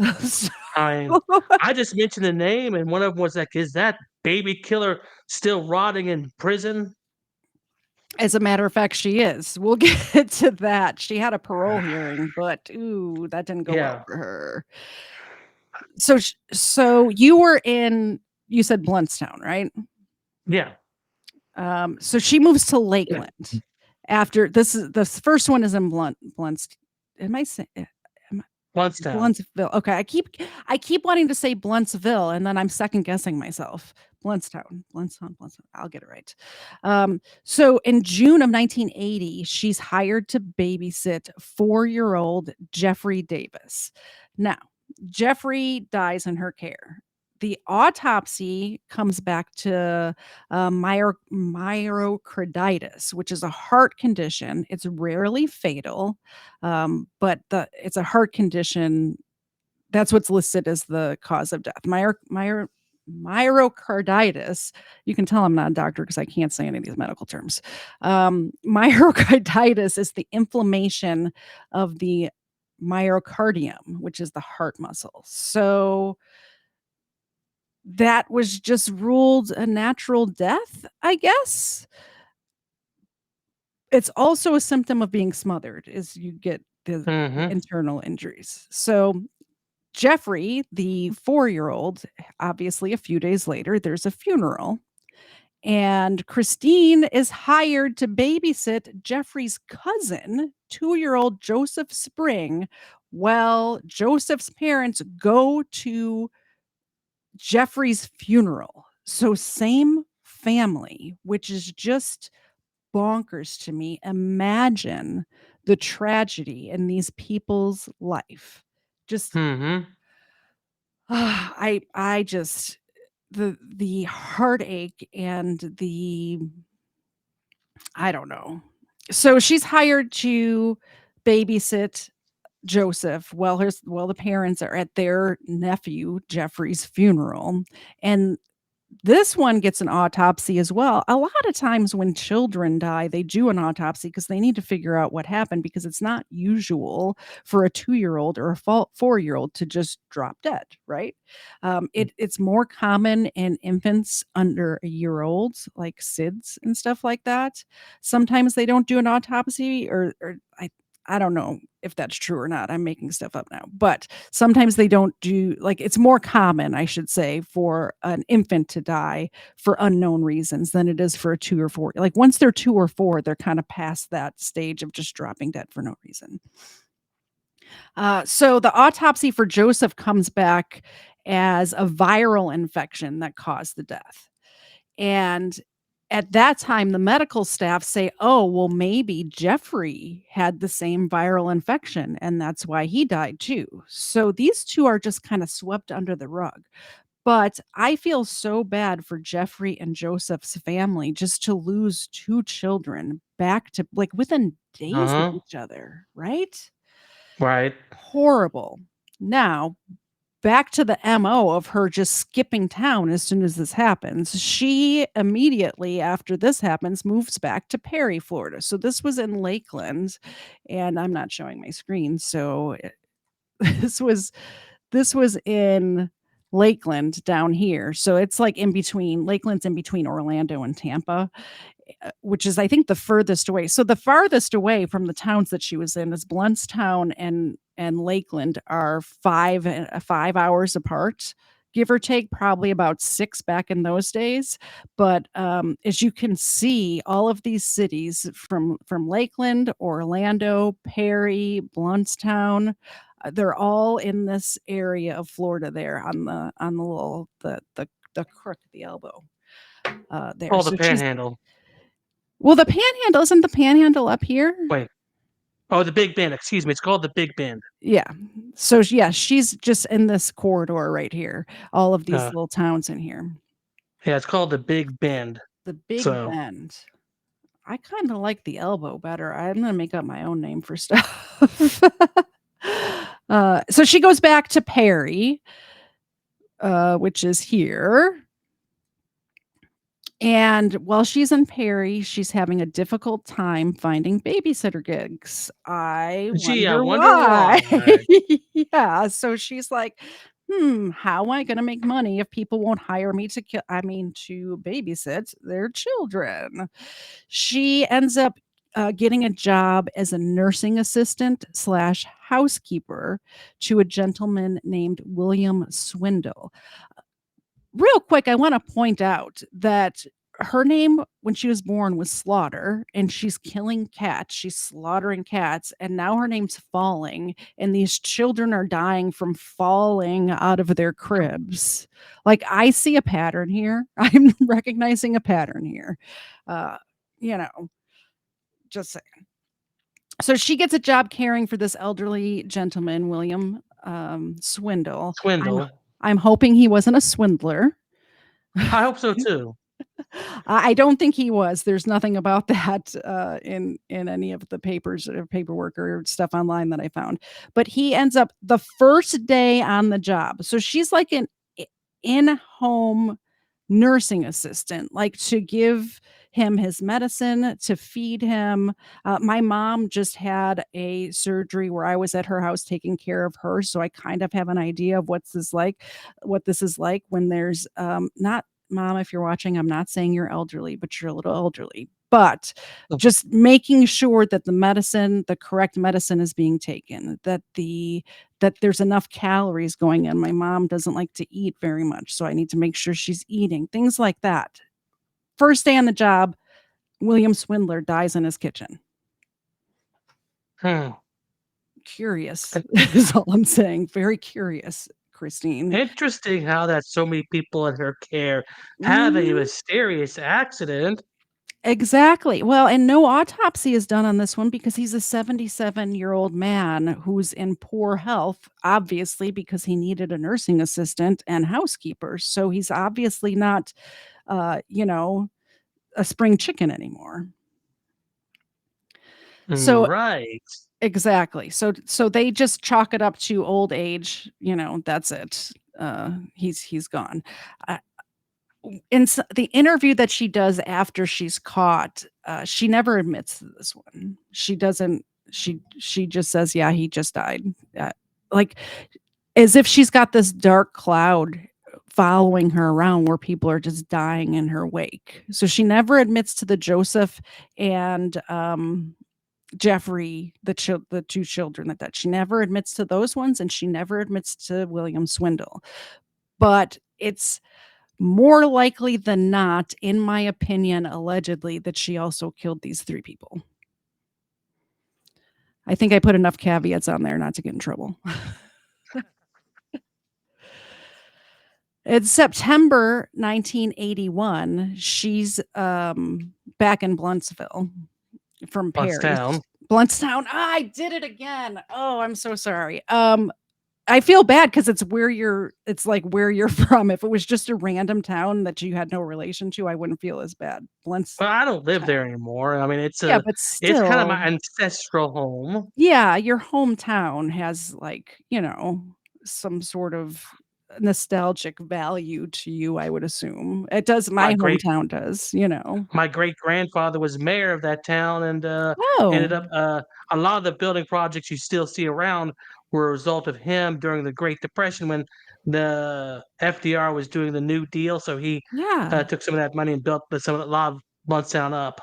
I mean, So I just mentioned the name, and one of them was like, "Is that baby killer still rotting in prison?" as a matter of fact, she is. We'll get to that. She had a parole hearing, but, ooh, that didn't go well Yeah. for her. So you were in, you said Bluntstown, right? Yeah. So she moves to Lakeland after this is the first one is in Blunt's. Am I saying? Bluntstown. Bluntsville. Okay, I keep wanting to say Bluntsville, and then I'm second guessing myself. Bluntstown. I'll get it right. So in June of 1980, she's hired to babysit 4-year-old Jeffrey Davis. Now, Jeffrey dies in her care. The autopsy comes back to myocarditis, which is a heart condition. It's rarely fatal, but it's a heart condition. That's what's listed as the cause of death. Myocarditis. You can tell I'm not a doctor because I can't say any of these medical terms. Myocarditis is the inflammation of the myocardium, which is the heart muscle. So that was just ruled a natural death, I guess. It's also a symptom of being smothered is you get the Mhm. internal injuries. So Jeffrey, the 4-year-old, obviously a few days later, there's a funeral. And Christine is hired to babysit Jeffrey's cousin, 2-year-old Joseph Spring, while Joseph's parents go to Jeffrey's funeral. So same family, which is just bonkers to me. Imagine the tragedy in these people's life. Just Mhm. I just the heartache and the I don't know. So she's hired to babysit Joseph while the parents are at their nephew Jeffrey's funeral, and this one gets an autopsy as well. A lot of times when children die, they do an autopsy because they need to figure out what happened because it's not usual for a 2-year-old or a 4-year-old to just drop dead, right? It's more common in infants under a year old, like SIDS and stuff like that. Sometimes they don't do an autopsy or I don't know if that's true or not. I'm making stuff up now. But sometimes they don't do like it's more common, I should say, for an infant to die for unknown reasons than it is for a 2 or 4. Like once they're 2 or 4, they're kind of past that stage of just dropping dead for no reason. So the autopsy for Joseph comes back as a viral infection that caused the death. And at that time, the medical staff say, oh, well, maybe Jeffrey had the same viral infection and that's why he died too. So these two are just kind of swept under the rug. But I feel so bad for Jeffrey and Joseph's family just to lose two children back to like within days of Uh-huh. each other, right? Right. Horrible. Now, back to the MO of her just skipping town as soon as this happens. She immediately after this happens moves back to Perry, Florida. So this was in Lakeland, and I'm not showing my screen. So this was this was in Lakeland down here. So it's like in between Lakeland's in between Orlando and Tampa, which is I think the furthest away. So the farthest away from the towns that she was in is Bluntstown and Lakeland are 5 hours apart, give or take, probably about 6 back in those days. But as you can see, all of these cities from Lakeland, Orlando, Perry, Bluntstown, they're all in this area of Florida there on the little the crook, the elbow there. Oh, the So she's Panhandle. well, the Panhandle isn't the Panhandle up here? Wait. Oh, the Big Bend. Excuse me. It's called the Big Bend. Yeah. So, yeah, she's just in this corridor right here, all of these Uh, little towns in here. yeah, it's called the Big Bend. The Big So, Bend. I kinda like the elbow better. I'm gonna make up my own name for stuff. So she goes back to Perry, which is here. And while she's in Perry, she's having a difficult time finding babysitter gigs. I gee, I wonder wonder why. why. Yeah, so she's like, how am I gonna make money if people won't hire me to babysit their children?" She ends up getting a job as a nursing assistant slash housekeeper to a gentleman named William Swindle. Real quick, I want to point out that her name when she was born was Slaughter, and she's killing cats. She's slaughtering cats, and now her name's Falling, and these children are dying from falling out of their cribs. Like, I see a pattern here. I'm recognizing a pattern here. Uh, you know, just saying. So she gets a job caring for this elderly gentleman, William Swindle. I'm Swindle. I'm hoping he wasn't a swindler. I hope so too. I don't think he was. There's nothing about that in any of the papers or paperwork or stuff online that I found. But he ends up the first day on the job. So she's like an in-home nursing assistant, like to give him his medicine, to feed him. My mom just had a surgery where I was at her house taking care of her, so I kind of have an idea of what this is like when there's not mom, if you're watching, I'm not saying you're elderly, but you're a little elderly. But just making sure that the correct medicine is being taken, that there's enough calories going in. My mom doesn't like to eat very much, so I need to make sure she's eating, things like that. First day on the job, William Swindler dies in his kitchen. Hmm. Curious is all I'm saying. Very curious, Christine. Interesting how that so many people in her care have a Mhm. mysterious accident. Exactly. Well, and no autopsy is done on this one because he's a 77-year-old man who's in poor health, obviously, because he needed a nursing assistant and housekeeper. So he's obviously not, you know, a spring chicken anymore. So Right. exactly. So they just chalk it up to old age. That's it. He's gone. Uh, the interview that she does after she's caught, she never admits to this one. She doesn't. She just says, "Yeah, he just died," like as if she's got this dark cloud following her around where people are just dying in her wake. So she never admits to the Joseph and Jeffrey, the two children that died. She never admits to those ones, and she never admits to William Swindle. But it's more likely than not, in my opinion, allegedly, that she also killed these 3 people. I think I put enough caveats on there not to get in trouble. It's September 1981. She's, back in Bluntsville from Perry. Town. Bluntstown. I did it again. Oh, I'm so sorry. I feel bad because it's like where you're from. If it was just a random town that you had no relation to, I wouldn't feel as bad. Well, I don't live Town. there anymore. I mean, Yeah, but it's kind of still, my ancestral home. yeah, your hometown has, like, some sort of nostalgic value to you, I would assume. It does, My my great hometown does. my great grandfather was mayor of that town, and ended Oh, up a lot of the building projects you still see around were a result of him during the Great Depression when the FDR was doing the New Deal. So he yeah. took some of that money and built a lot of Bluntstown up.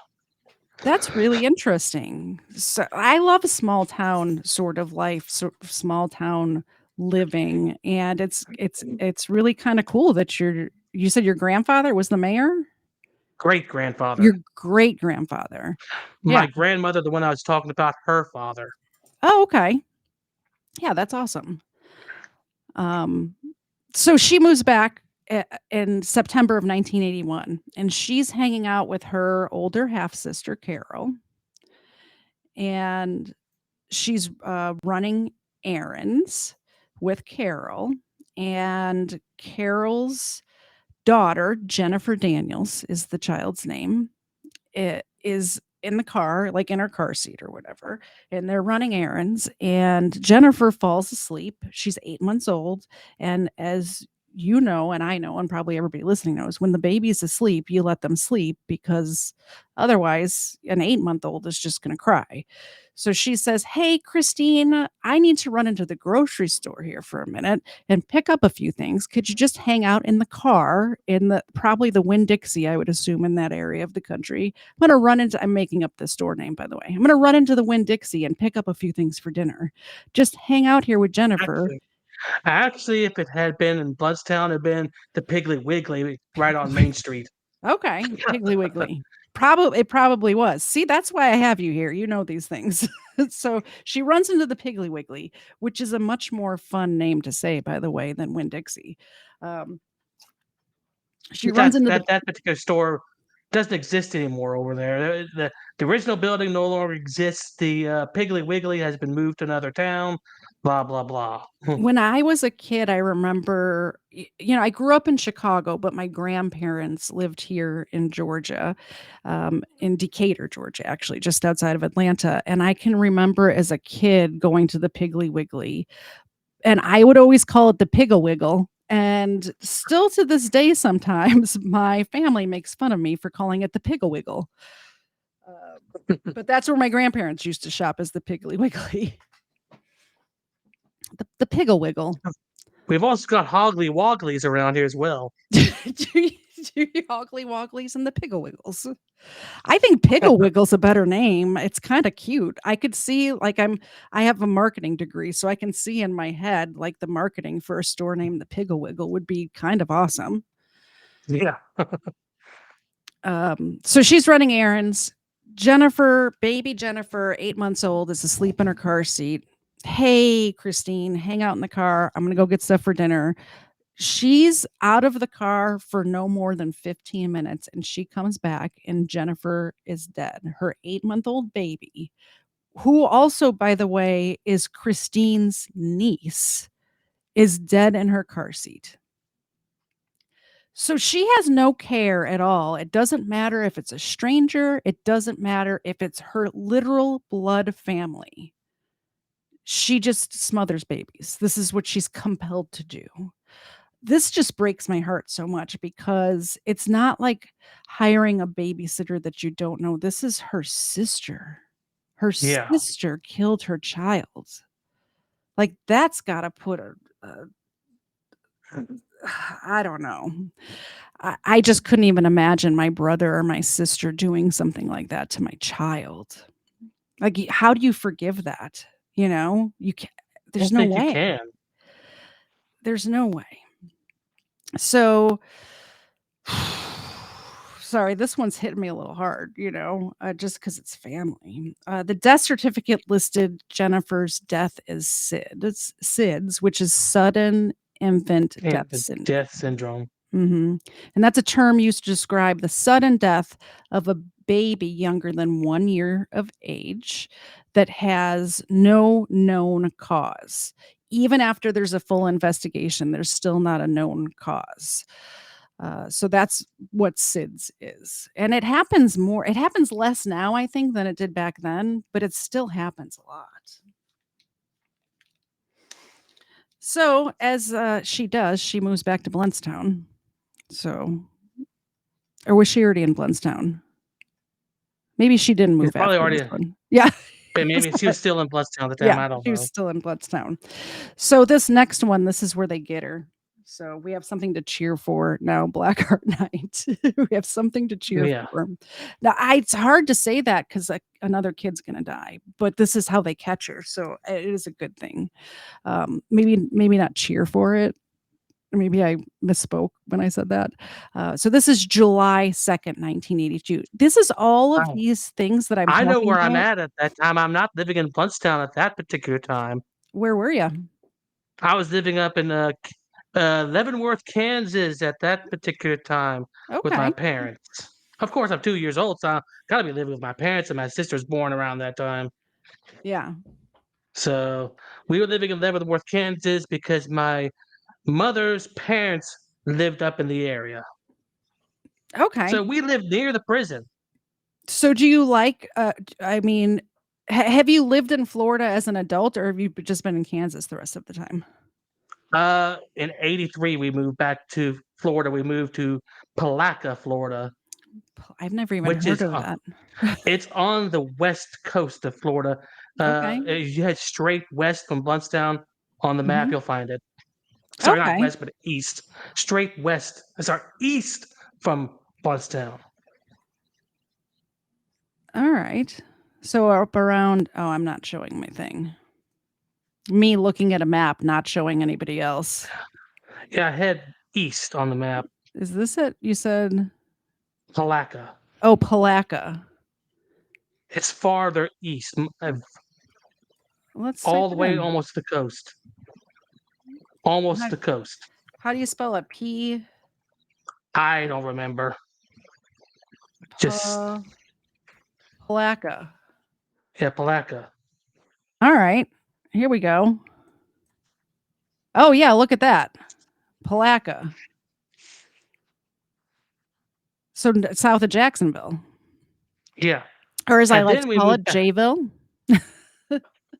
That's really interesting. So I love small town sort of life, small town living, and it's really kinda cool that you said your grandfather was the mayor? Great grandfather. Your great-grandfather. Yeah. My grandmother, the one I was talking about, her father. Oh, okay. Yeah, that's awesome. Um, so she moves back in September of 1981, and she's hanging out with her older half sister, Carol, and she's running errands with Carol, and Carol's daughter, Jennifer Daniels, is the child's name. It is in the car, like in her car seat or whatever, and they're running errands. And Jennifer falls asleep. She's 8 months old, and as you know, and I know, and probably everybody listening knows, when the baby's asleep, you let them sleep because otherwise an 8-month-old is just going to cry. So she says, "Hey, Christine, I need to run into the grocery store here for a minute and pick up a few things. Could you just hang out in the car in the probably the Winn-Dixie, I would assume, in that area of the country? I'm making up the store name, by the way. I'm going to run into the Winn-Dixie and pick up a few things for dinner. Just hang out here with Jennifer." Actually actually, if it had been in Bloodstown, it'd been the Piggly Wiggly right on Main Street. Okay, Piggly Wiggly. It probably was. See, that's why I have you here. You know these things. So she runs into the Piggly Wiggly, which is a much more fun name to say, by the way, than Winn-Dixie. Um, she runs That into the that that particular store doesn't exist anymore over there. The original building no longer exists. The, Piggly Wiggly has been moved to another town, blah, blah, blah. When I was a kid, I remember, I grew up in Chicago, but my grandparents lived here in Georgia, in Decatur, Georgia, actually, just outside of Atlanta. And I can remember as a kid going to the Piggly Wiggly, and I would always call it the Pig-a-Wiggle. And still to this day, sometimes my family makes fun of me for calling it the Pig-a-Wiggle. But that's where my grandparents used to shop, as the Piggly Wiggly, the Pig-a-Wiggle. We've also got Hoggly Wogglies around here as well. do you do you Hoggly Wogglies and the Piggle-Wiggles? I think Piggle-Wiggle's a better name. It's kinda cute. I could see, like, I have a marketing degree, so I can see in my head, like, the marketing for a store named the Piggle-Wiggle would be kind of awesome. Yeah. So she's running errands. Baby Jennifer, 8 months old, is asleep in her car seat. "Hey, Christine, hang out in the car. I'm gonna go get stuff for dinner." She's out of the car for no more than 15 minutes, and she comes back and Jennifer is dead. Her 8-month-old baby, who also, by the way, is Christine's niece, is dead in her car seat. So she has no care at all. It doesn't matter if it's a stranger, it doesn't matter if it's her literal blood family. She just smothers babies. This is what she's compelled to do. This just breaks my heart so much because it's not like hiring a babysitter that you don't know. This is her sister. Her Yeah. sister killed her child. Like, that's gotta put a I don't know. I just couldn't even imagine my brother or my sister doing something like that to my child. Like, how do you forgive that? You know? You can't. I There's don't no think you way. can. There's no way. So sorry, this one's hitting me a little hard, just because it's family. The death certificate listed Jennifer's death as SIDS, which is sudden infant And death the syndrome. death syndrome. Mhm. And that's a term used to describe the sudden death of a baby younger than 1 year of age that has no known cause. Even after there's a full investigation, there's still not a known cause. So that's what SIDS is. And it happens less now, I think, than it did back then, but it still happens a lot. So as she does, she moves back to Bluntstown. So, or was she already in Bluntstown? Maybe she didn't He's move probably after this already one. Yeah. but maybe she was still in Bloodstown at the Yeah, time, I don't she was know. still in Bloodstown. So this next one, this is where they get her. So we have something to cheer for now, BlackHartKnight. We have something to cheer Yeah. for. Now, it's hard to say that because, like, another kid's gonna die, but this is how they catch her, so it is a good thing. Maybe not cheer for it. Maybe I misspoke when I said that. So this is July 2nd, 1982. This is all of Wow. these things that I'm I know talking where I'm about. at that time. I'm not living in Bloodstown at that particular time. Where were you? I was living up in, Leavenworth, Kansas at that particular time with my Okay. parents. Of course, I'm 2 years old, so I gotta be living with my parents, and my sister's born around that time. Yeah. So, we were living in Leavenworth, Kansas because my mother's parents lived up in the area. Okay. So, we lived near the prison. So do you like, I mean, have you lived in Florida as an adult, or have you just been in Kansas the rest of the time? In '83, we moved back to Florida. We moved to Palaca, Florida, I've never even which heard is of that. it's on the west coast of Florida. Okay. If you head straight west from Bluntstown on the map, Mhm. you'll find it. Sorry, not Okay. west, but east. Straight west. Sorry, east from Bluntstown. Alright. So up around oh, I'm not showing my thing. Me looking at a map, not showing anybody else. Yeah, head east on the map. Is this it? You said Palaca. oh, Palaca. It's farther east, Let's type all the it way in. almost to the coast. Almost How the coast. how do you spell it? P I don't remember. Just Pa Palaca. yeah, Palaca. Alright. Here we go. Oh, yeah, look at that. Palaca. So south of Jacksonville. Yeah. Or as I And like then to we call moved it, back. Jayville.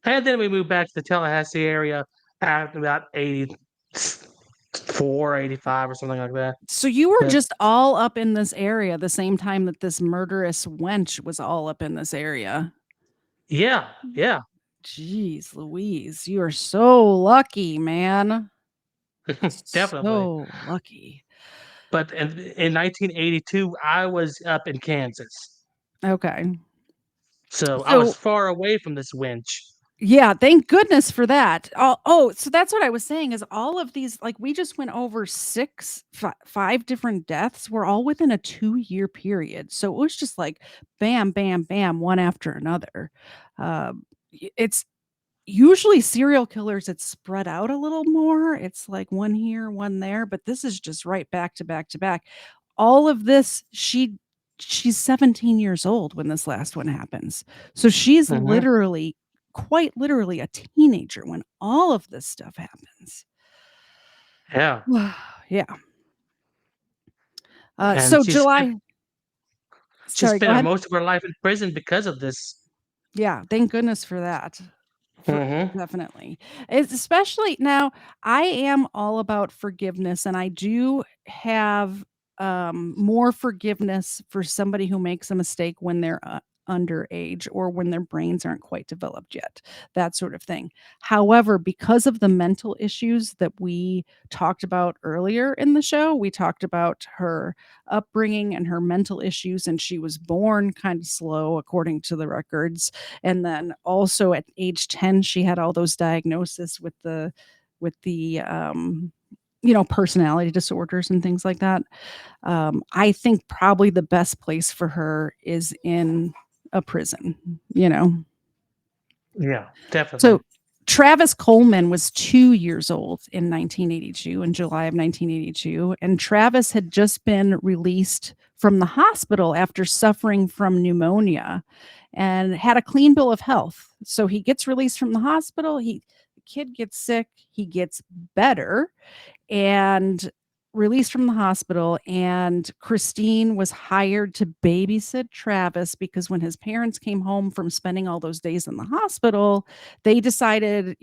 And then we moved back to the Tallahassee area after about 84, 85 or something like that. So you were But just all up in this area the same time that this murderous wench was all up in this area. yeah, yeah. Jeez Louise, you are so lucky, man. Definitely. So lucky. But in 1982, I was up in Kansas. Okay. So I was So far away from this winch. yeah, thank goodness for that. Oh, so that's what I was saying is all of these like we just went over 5 different deaths were all within a 2-year period. So it was just like bam, bam, bam, one after another. It's usually serial killers, it's spread out a little more. It's like one here, one there, but this is just right back to back to back. All of this, she's 17 years old when this last one happens. So she's Mhm. literally, quite literally a teenager when all of this stuff happens. Yeah. Yeah. And So July she sorry, go spent ahead. most of her life in prison because of this. Yeah, thank goodness for that. For Mhm. definitely. It's especially now, I am all about forgiveness, and I do have, more forgiveness for somebody who makes a mistake when they're, underage or when their brains aren't quite developed yet, that sort of thing. However, because of the mental issues that we talked about earlier in the show, we talked about her upbringing and her mental issues, and she was born kind of slow according to the records, and then also at age 10 she had all those diagnoses with the personality disorders and things like that. I think probably the best place for her is in a prison, you know. Yeah, definitely. So Travis Coleman was 2 years old in 1982, in July of 1982, and Travis had just been released from the hospital after suffering from pneumonia and had a clean bill of health. So he gets released from the hospital, the kid gets sick, he gets better, and released from the hospital, and Christine was hired to babysit Travis because when his parents came home from spending all those days in the hospital, they decided,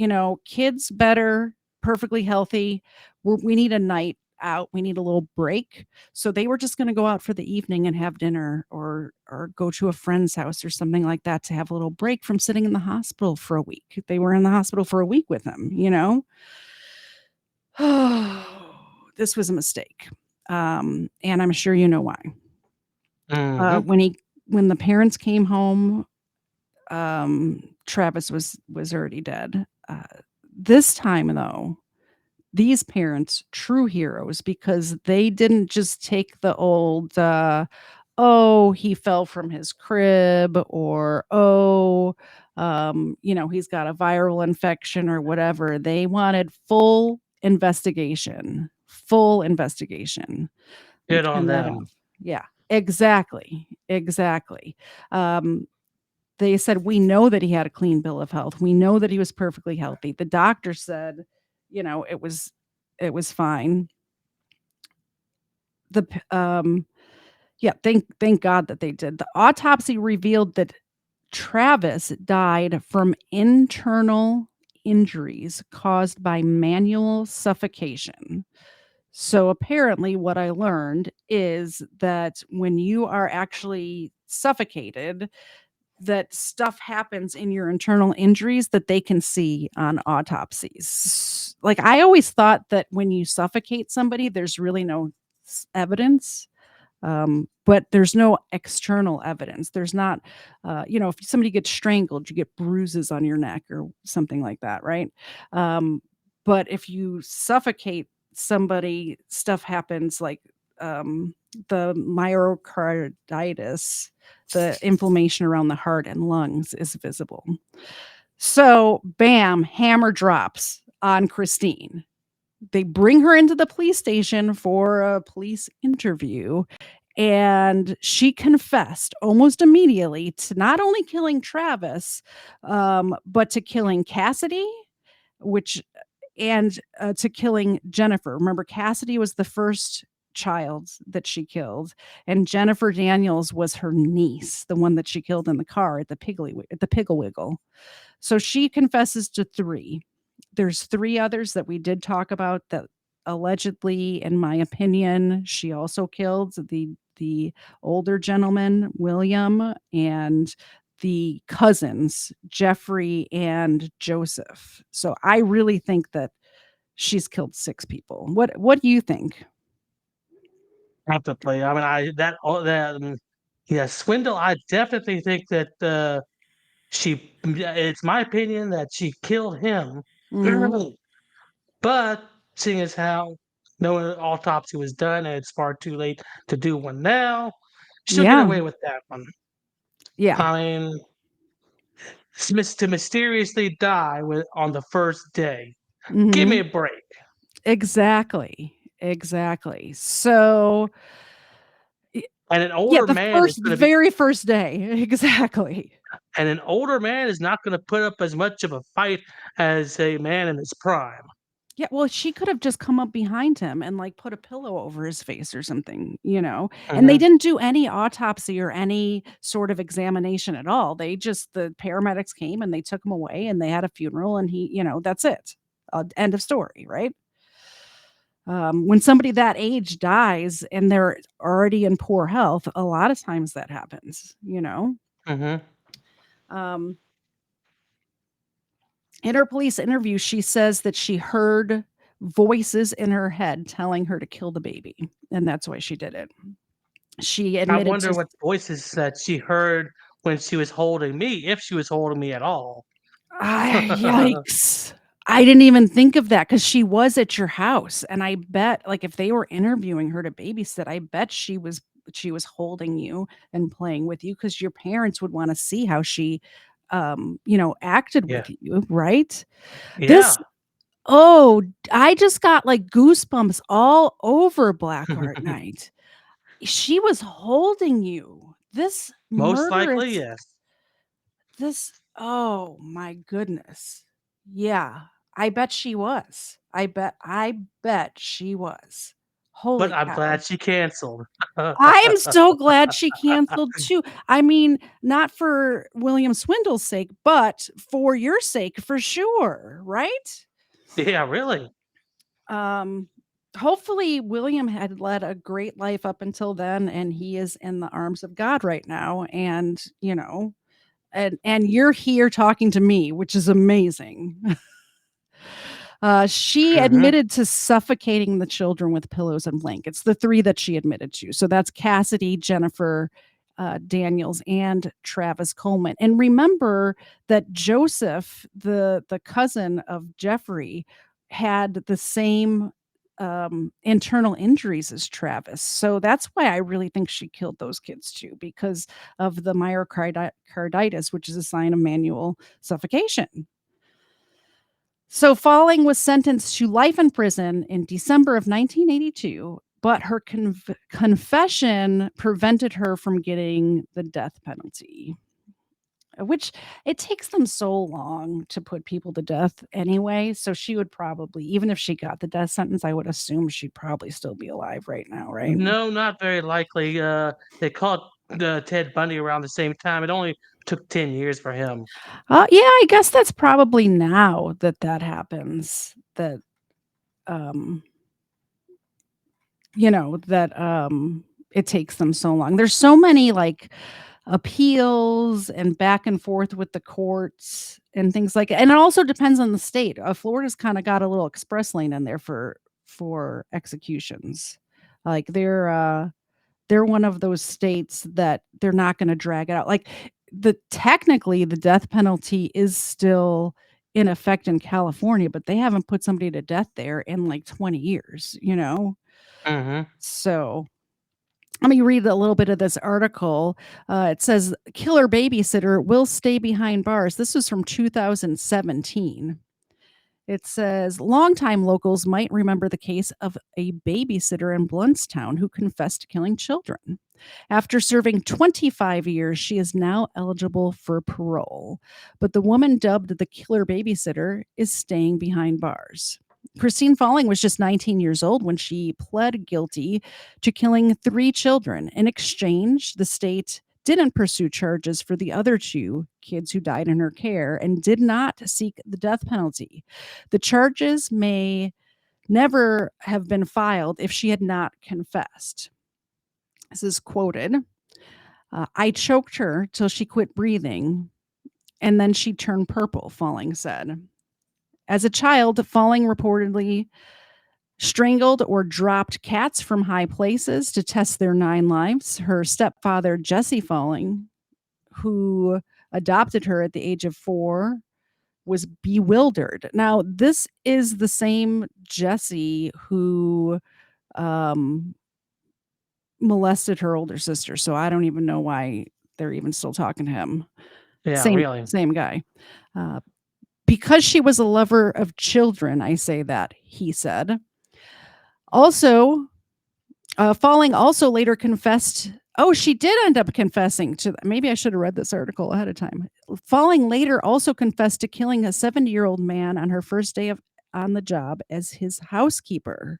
kids better, perfectly healthy. We need a night out. We need a little break. So they were just going to go out for the evening and have dinner or go to a friend's house or something like that to have a little break from sitting in the hospital for a week. They were in the hospital for a week with him. This was a mistake, and I'm sure you know why. Mhm. When the parents came home, Travis was already dead. This time, though, these parents, true heroes, because they didn't just take the old, "Oh, he fell from his crib," or, "Oh, he's got a viral infection," or whatever. They wanted full investigation. Let me Good on turn that them. off. Yeah, exactly, exactly. Um, they said, "We know that he had a clean bill of health. We know that he was perfectly healthy." The doctor said, it was fine. The p Yeah, thank God that they did. The autopsy revealed that Travis died from internal injuries caused by manual suffocation. So apparently, what I learned is that when you are actually suffocated, that stuff happens in your internal injuries that they can see on autopsies. Like, I always thought that when you suffocate somebody, there's really no evidence, but there's no external evidence. There's not, if somebody gets strangled, you get bruises on your neck or something like that, right? Um, but if you suffocate somebody, stuff happens like the myocarditis, the inflammation around the heart and lungs is visible. So, bam, hammer drops on Christine. They bring her into the police station for a police interview, and she confessed almost immediately to not only killing Travis, but to killing Cassidy, which and to killing Jennifer. Remember, Cassidy was the first child that she killed, and Jennifer Daniels was her niece, the one that she killed in the car at the Piggle Wiggle. So she confesses to 3. There's 3 others that we did talk about that allegedly, in my opinion, she also killed the older gentleman, William, and the cousins, Jeffrey and Joseph. So I really think that she's killed 6 people. What do you think? Definitely. I mean, I that all that yeah, swindle. I definitely think that it's my opinion that she killed him. Mhm. But seeing as how no autopsy was done and it's far too late to do one now, she'll get Yeah. away with that one. Yeah. I mean, to mysteriously die on the first day. Give me Mhm. a break. Exactly. Exactly. So, y And an yeah, older the man is first going to be, very first day. Exactly. and an older man is not going to put up as much of a fight as a man in his prime. Yeah, well, she could have just come up behind him and, like, put a pillow over his face or something, you know? And they Hmm. didn't do any autopsy or any sort of examination at all. The paramedics came and they took him away and they had a funeral and that's it. End of story, right? When somebody that age dies and they're already in poor health, a lot of times that happens. Hmm. Um, in her police interview, she says that she heard voices in her head telling her to kill the baby, and that's why she did it. She I admitted wonder to what voices that she heard when she was holding me, if she was holding me at all. Yikes. I didn't even think of that because she was at your house, and I bet, like, if they were interviewing her to babysit, I bet she was holding you and playing with you because your parents would wanna see how she, acted Yeah. with you, right? This Yeah. Oh, I just got, like, goosebumps all over BlackHartKnight. She was holding you. This Most likely, murderous yes. this oh my goodness. Yeah, I bet she was. I bet she was. But Holy I'm cow. glad she canceled. I am so glad she canceled too. I mean, not for William Swindle's sake, but for your sake for sure, right? Yeah, really. Um, Hopefully William had led a great life up until then, and he is in the arms of God right now, and you're here talking to me, which is amazing. She Mhm, admitted to suffocating the children with pillows and blankets, the 3 that she admitted to. So that's Cassidy, Jennifer, Daniels, and Travis Coleman. And remember that Joseph, the cousin of Jeffrey, had the same, internal injuries as Travis. So that's why I really think she killed those kids too, because of the myocarditis, which is a sign of manual suffocation. So Falling was sentenced to life in prison in December of 1982, but her confession prevented her from getting the death penalty, which it takes them so long to put people to death anyway. So she would probably, even if she got the death sentence, I would assume she'd probably still be alive right now, right? no, not very likely. They call it the Ted Bundy around the same time. It only took 10 years for him. Yeah, I guess that's probably now that that happens, that, um, it takes them so long. There's so many, like, appeals and back and forth with the courts and things like, and it also depends on the state. Florida's kinda got a little express lane in there for executions. Like, they're one of those states that they're not gonna drag it out. Like, technically, the death penalty is still in effect in California, but they haven't put somebody to death there in, like, 20 years, you know? Mhm. So, let me read a little bit of this article. It says, "Killer babysitter will stay behind bars." This was from 2017. It says, "Longtime locals might remember the case of a babysitter in Bluntstown who confessed to killing children. After serving 25 years, she is now eligible for parole. But the woman dubbed the killer babysitter is staying behind bars." Christine Falling was just 19 years old when she pled guilty to killing 3 children. In exchange, the state didn't pursue charges for the other 2 kids who died in her care and did not seek the death penalty. The charges may never have been filed if she had not confessed. This is quoted. "I choked her till she quit breathing, and then she turned purple," Falling said. As a child, Falling reportedly strangled or dropped cats from high places to test their 9 lives. Her stepfather, Jesse Falling, who adopted her at the age of 4, was bewildered. Now, this is the same Jesse who, um, molested her older sister, so I don't even know why they're even still talking to him. Yeah, Same really. same guy. Uh, "Because she was a lover of children, I say that," he said. Also, Falling also later confessed. Oh, she did end up confessing to, maybe I should have read this article ahead of time. Falling later also confessed to killing a 70-year-old man on her first day on the job as his housekeeper.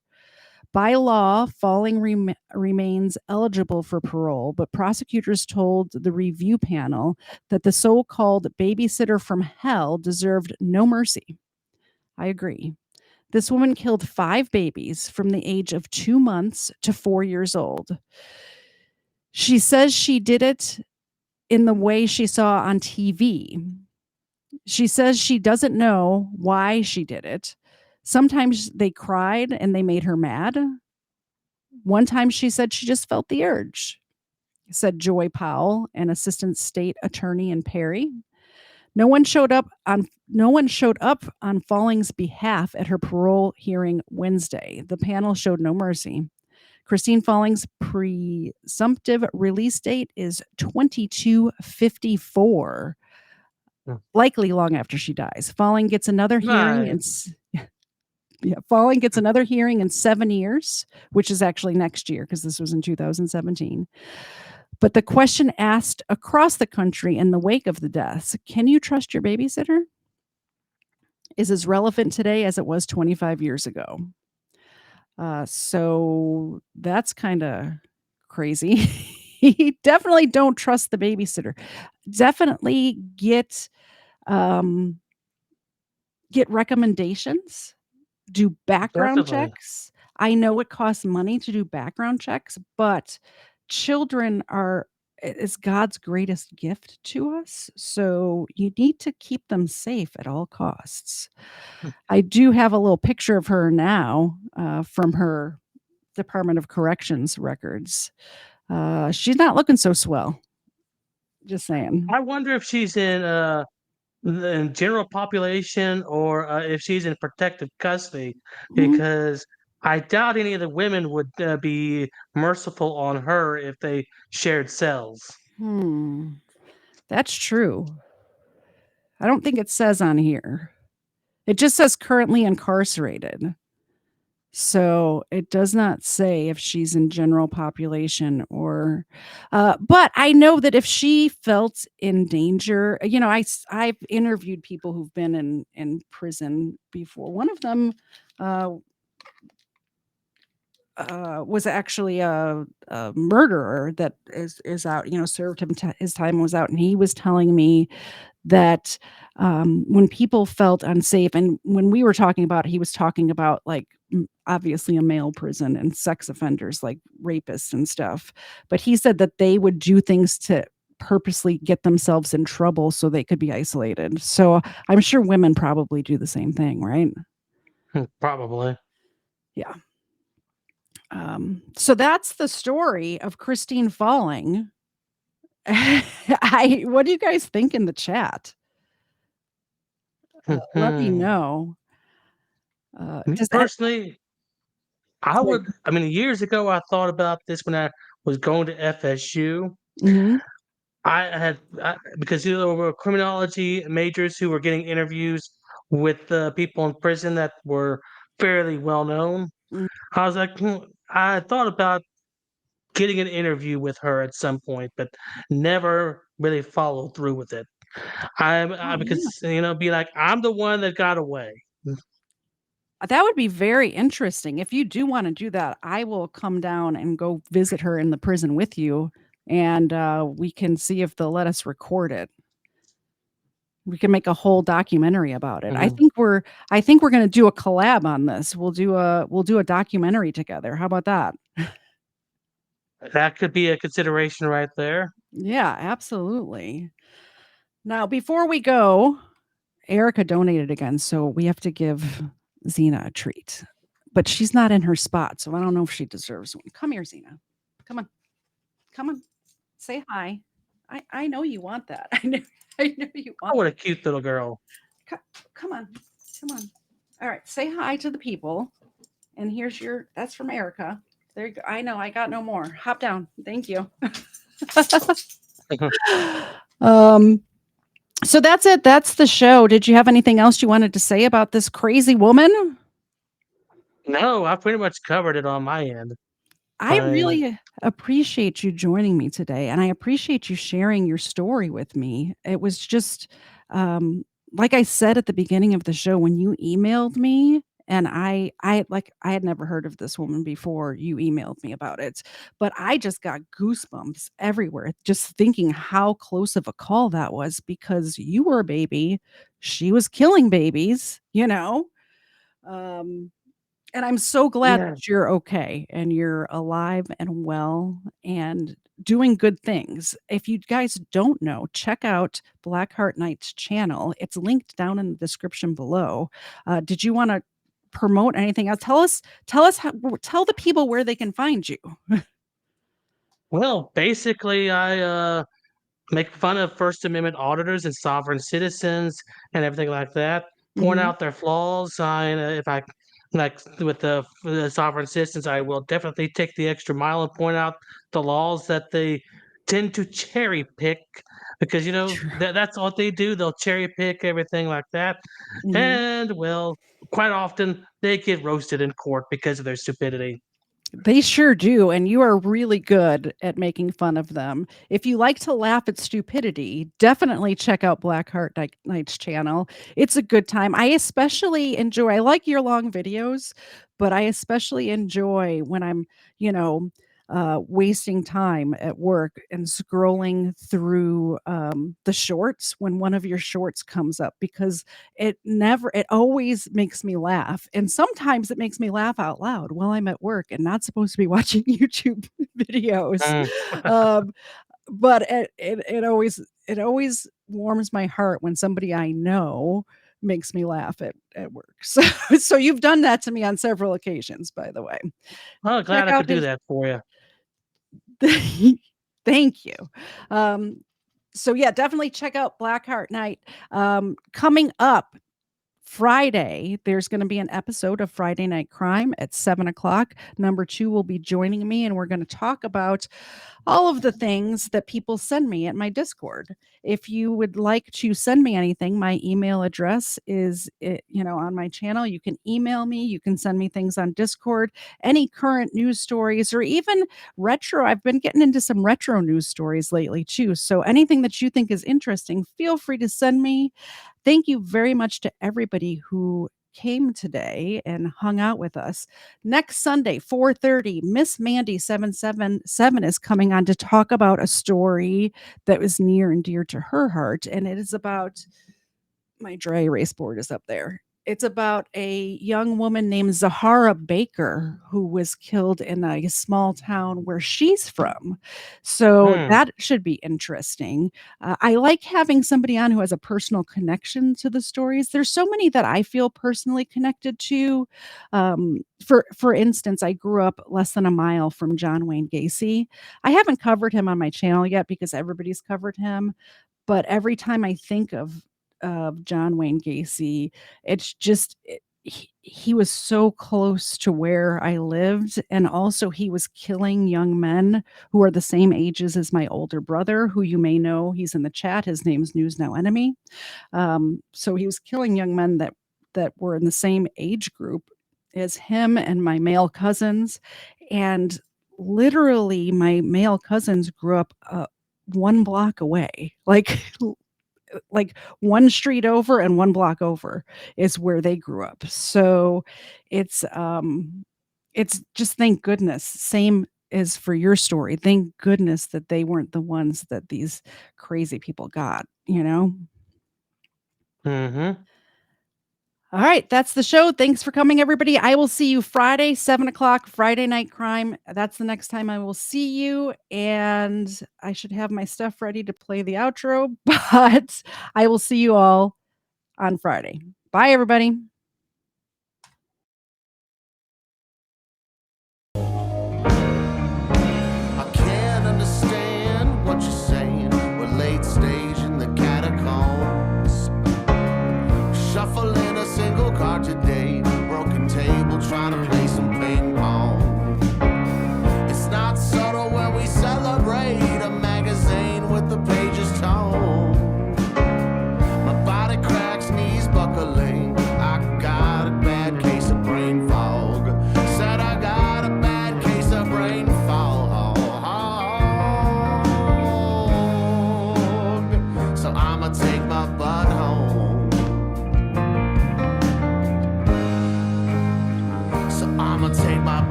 By law, Falling remains eligible for parole, but prosecutors told the review panel that the so-called babysitter from hell deserved no mercy. I agree. This woman killed 5 babies from the age of 2 months to 4 years old. She says she did it in the way she saw on TV. She says she doesn't know why she did it. Sometimes they cried and they made her mad. One time she said she just felt the urge, said Joy Powell, an assistant state attorney in Perry. No one showed up on Falling's behalf at her parole hearing Wednesday. The panel showed no mercy. Christine Falling's presumptive release date is 2254, Mm. likely long after she dies. Falling gets another hearing in Right. s yeah, Falling gets another hearing in 7 years, which is actually next year because this was in 2017. But the question asked across the country in the wake of the deaths, "Can you trust your babysitter?" is as relevant today as it was 25 years ago. So that's kinda crazy. Definitely don't trust the babysitter. Definitely um, get recommendations, do background Definitely. checks. I know it costs money to do background checks, but children are is God's greatest gift to us, so you need to keep them safe at all costs. Mm. I do have a little picture of her now, from her Department of Corrections records. She's not looking so swell, just saying. I wonder if she's in general population or if she's in protective custody, Mhm. because I doubt any of the women would be merciful on her if they shared cells. Hmm, that's true. I don't think it says on here. It just says currently incarcerated. So it does not say if she's in general population or, but I know that if she felt in danger, I've interviewed people who've been in prison before. One of them, uh, was actually a murderer that is out, served his time, was out, and he was telling me that, when people felt unsafe, and when we were talking about it, he was talking about, like, obviously a male prison and sex offenders, like rapists and stuff, but he said that they would do things to purposely get themselves in trouble so they could be isolated. So, I'm sure women probably do the same thing, right? Probably. Yeah. So that's the story of Christine falling. I What do you guys think in the chat? Let me Mhm. know. Me Does that personally, I Sorry. would I mean, years ago, I thought about this when I was going to FSU. Mhm, Because, there were criminology majors who were getting interviews with, people in prison that were fairly well known. mm. I was like, I thought about getting an interview with her at some point, but never really followed through with it. I Oh, because, yeah. be like, "I'm the one that got away." That would be very interesting. If you do wanna do that, I will come down and go visit her in the prison with you, and, we can see if they'll let us record it. We can make a whole documentary about it. Mhm. I think we're gonna do a collab on this. We'll do a documentary together. How about that? That could be a consideration right there. Yeah, absolutely. Now, before we go, Erica donated again, so we have to give Xena a treat. But she's not in her spot, so I don't know if she deserves one. Come here, Xena. Come on. Come on. Say hi. I know you want that. I know you Oh, want what a cute little girl. co come on. Come on. Alright, say hi to the people, and here's your that's from Erica. There you go. I know, I got no more. Hop down. Thank you. Um, so that's it. That's the show. Did you have anything else you wanted to say about this crazy woman? No, I pretty much covered it on my end. I I really appreciate you joining me today, and I appreciate you sharing your story with me. It was just, um, like I said at the beginning of the show, when you emailed me, and I had never heard of this woman before you emailed me about it, but I just got goosebumps everywhere just thinking how close of a call that was because you were a baby, she was killing babies, you know? Um and I'm so glad yeah. that you're okay and you're alive and well and doing good things. If you guys don't know, check out BlackHartKnight's channel. It's linked down in the description below. Did you wanna promote anything else? Tell us how tell the people where they can find you. Well, basically, make fun of First Amendment auditors and sovereign citizens and everything like that. Point Mhm. out their flaws. If I like with the sovereign citizens, I will definitely take the extra mile and point out the laws that they tend to cherry pick because True. that's what they do. They'll cherry pick everything like that, Mhm. and well, quite often they get roasted in court because of their stupidity. They sure do, and you are really good at making fun of them. If you like to laugh at stupidity, definitely check out Knight's channel. It's a good time. I like your long videos, but I especially enjoy when I'm, you know, wasting time at work and scrolling through the shorts when one of your shorts comes up because it always makes me laugh, and sometimes it makes me laugh out loud while I'm at work and not supposed to be watching YouTube videos. Mm. Um, but it always warms my heart when somebody I know makes me laugh at work. So so you've done that to me on several occasions, by the way. Well, Check glad I out could do his that for you. Thank you. Um, so yeah, definitely check out Blackheart Night. Coming up Friday, there's gonna be an episode of Friday Night Crime at 7 o'clock. Number 2 will be joining me, and we're gonna talk about all of the things that people send me at my Discord. If you would like to send me anything, my email address is, on my channel. You can email me, you can send me things on Discord, any current news stories or even retro. I've been getting into some retro news stories lately too. So anything that you think is interesting, feel free to send me. Thank you very much to everybody who came today and hung out with us. Next Sunday, 4:30, Miss Mandy 777 is coming on to talk about a story that was near and dear to her heart, and it is about my dry erase board is up there. It's about a young woman named Zahara Baker who was killed in a small town where she's from. So Hmm. that should be interesting. I like having somebody on who has a personal connection to the stories. There's so many that I feel personally connected to. For instance, I grew up less than a mile from John Wayne Gacy. I haven't covered him on my channel yet because everybody's covered him, but every time I think of John Wayne Gacy, it's just he was so close to where I lived, and also he was killing young men who are the same ages as my older brother, who you may know, he's in the chat, his name's News Now Enemy. So he was killing young men that were in the same age group as him and my male cousins, and literally my male cousins grew up, 1 block away, like 1 street over and 1 block over is where they grew up. So it's just thank goodness. Same as for your story. Thank goodness that they weren't the ones that these crazy people got, you know? Mhm. All right, that's the show. Thanks for coming, everybody. I will see you Friday, 7 o'clock, Friday Night Crime. That's the next time I will see you. And I should have my stuff ready to play the outro, but I will see you all on Friday. Bye, everybody.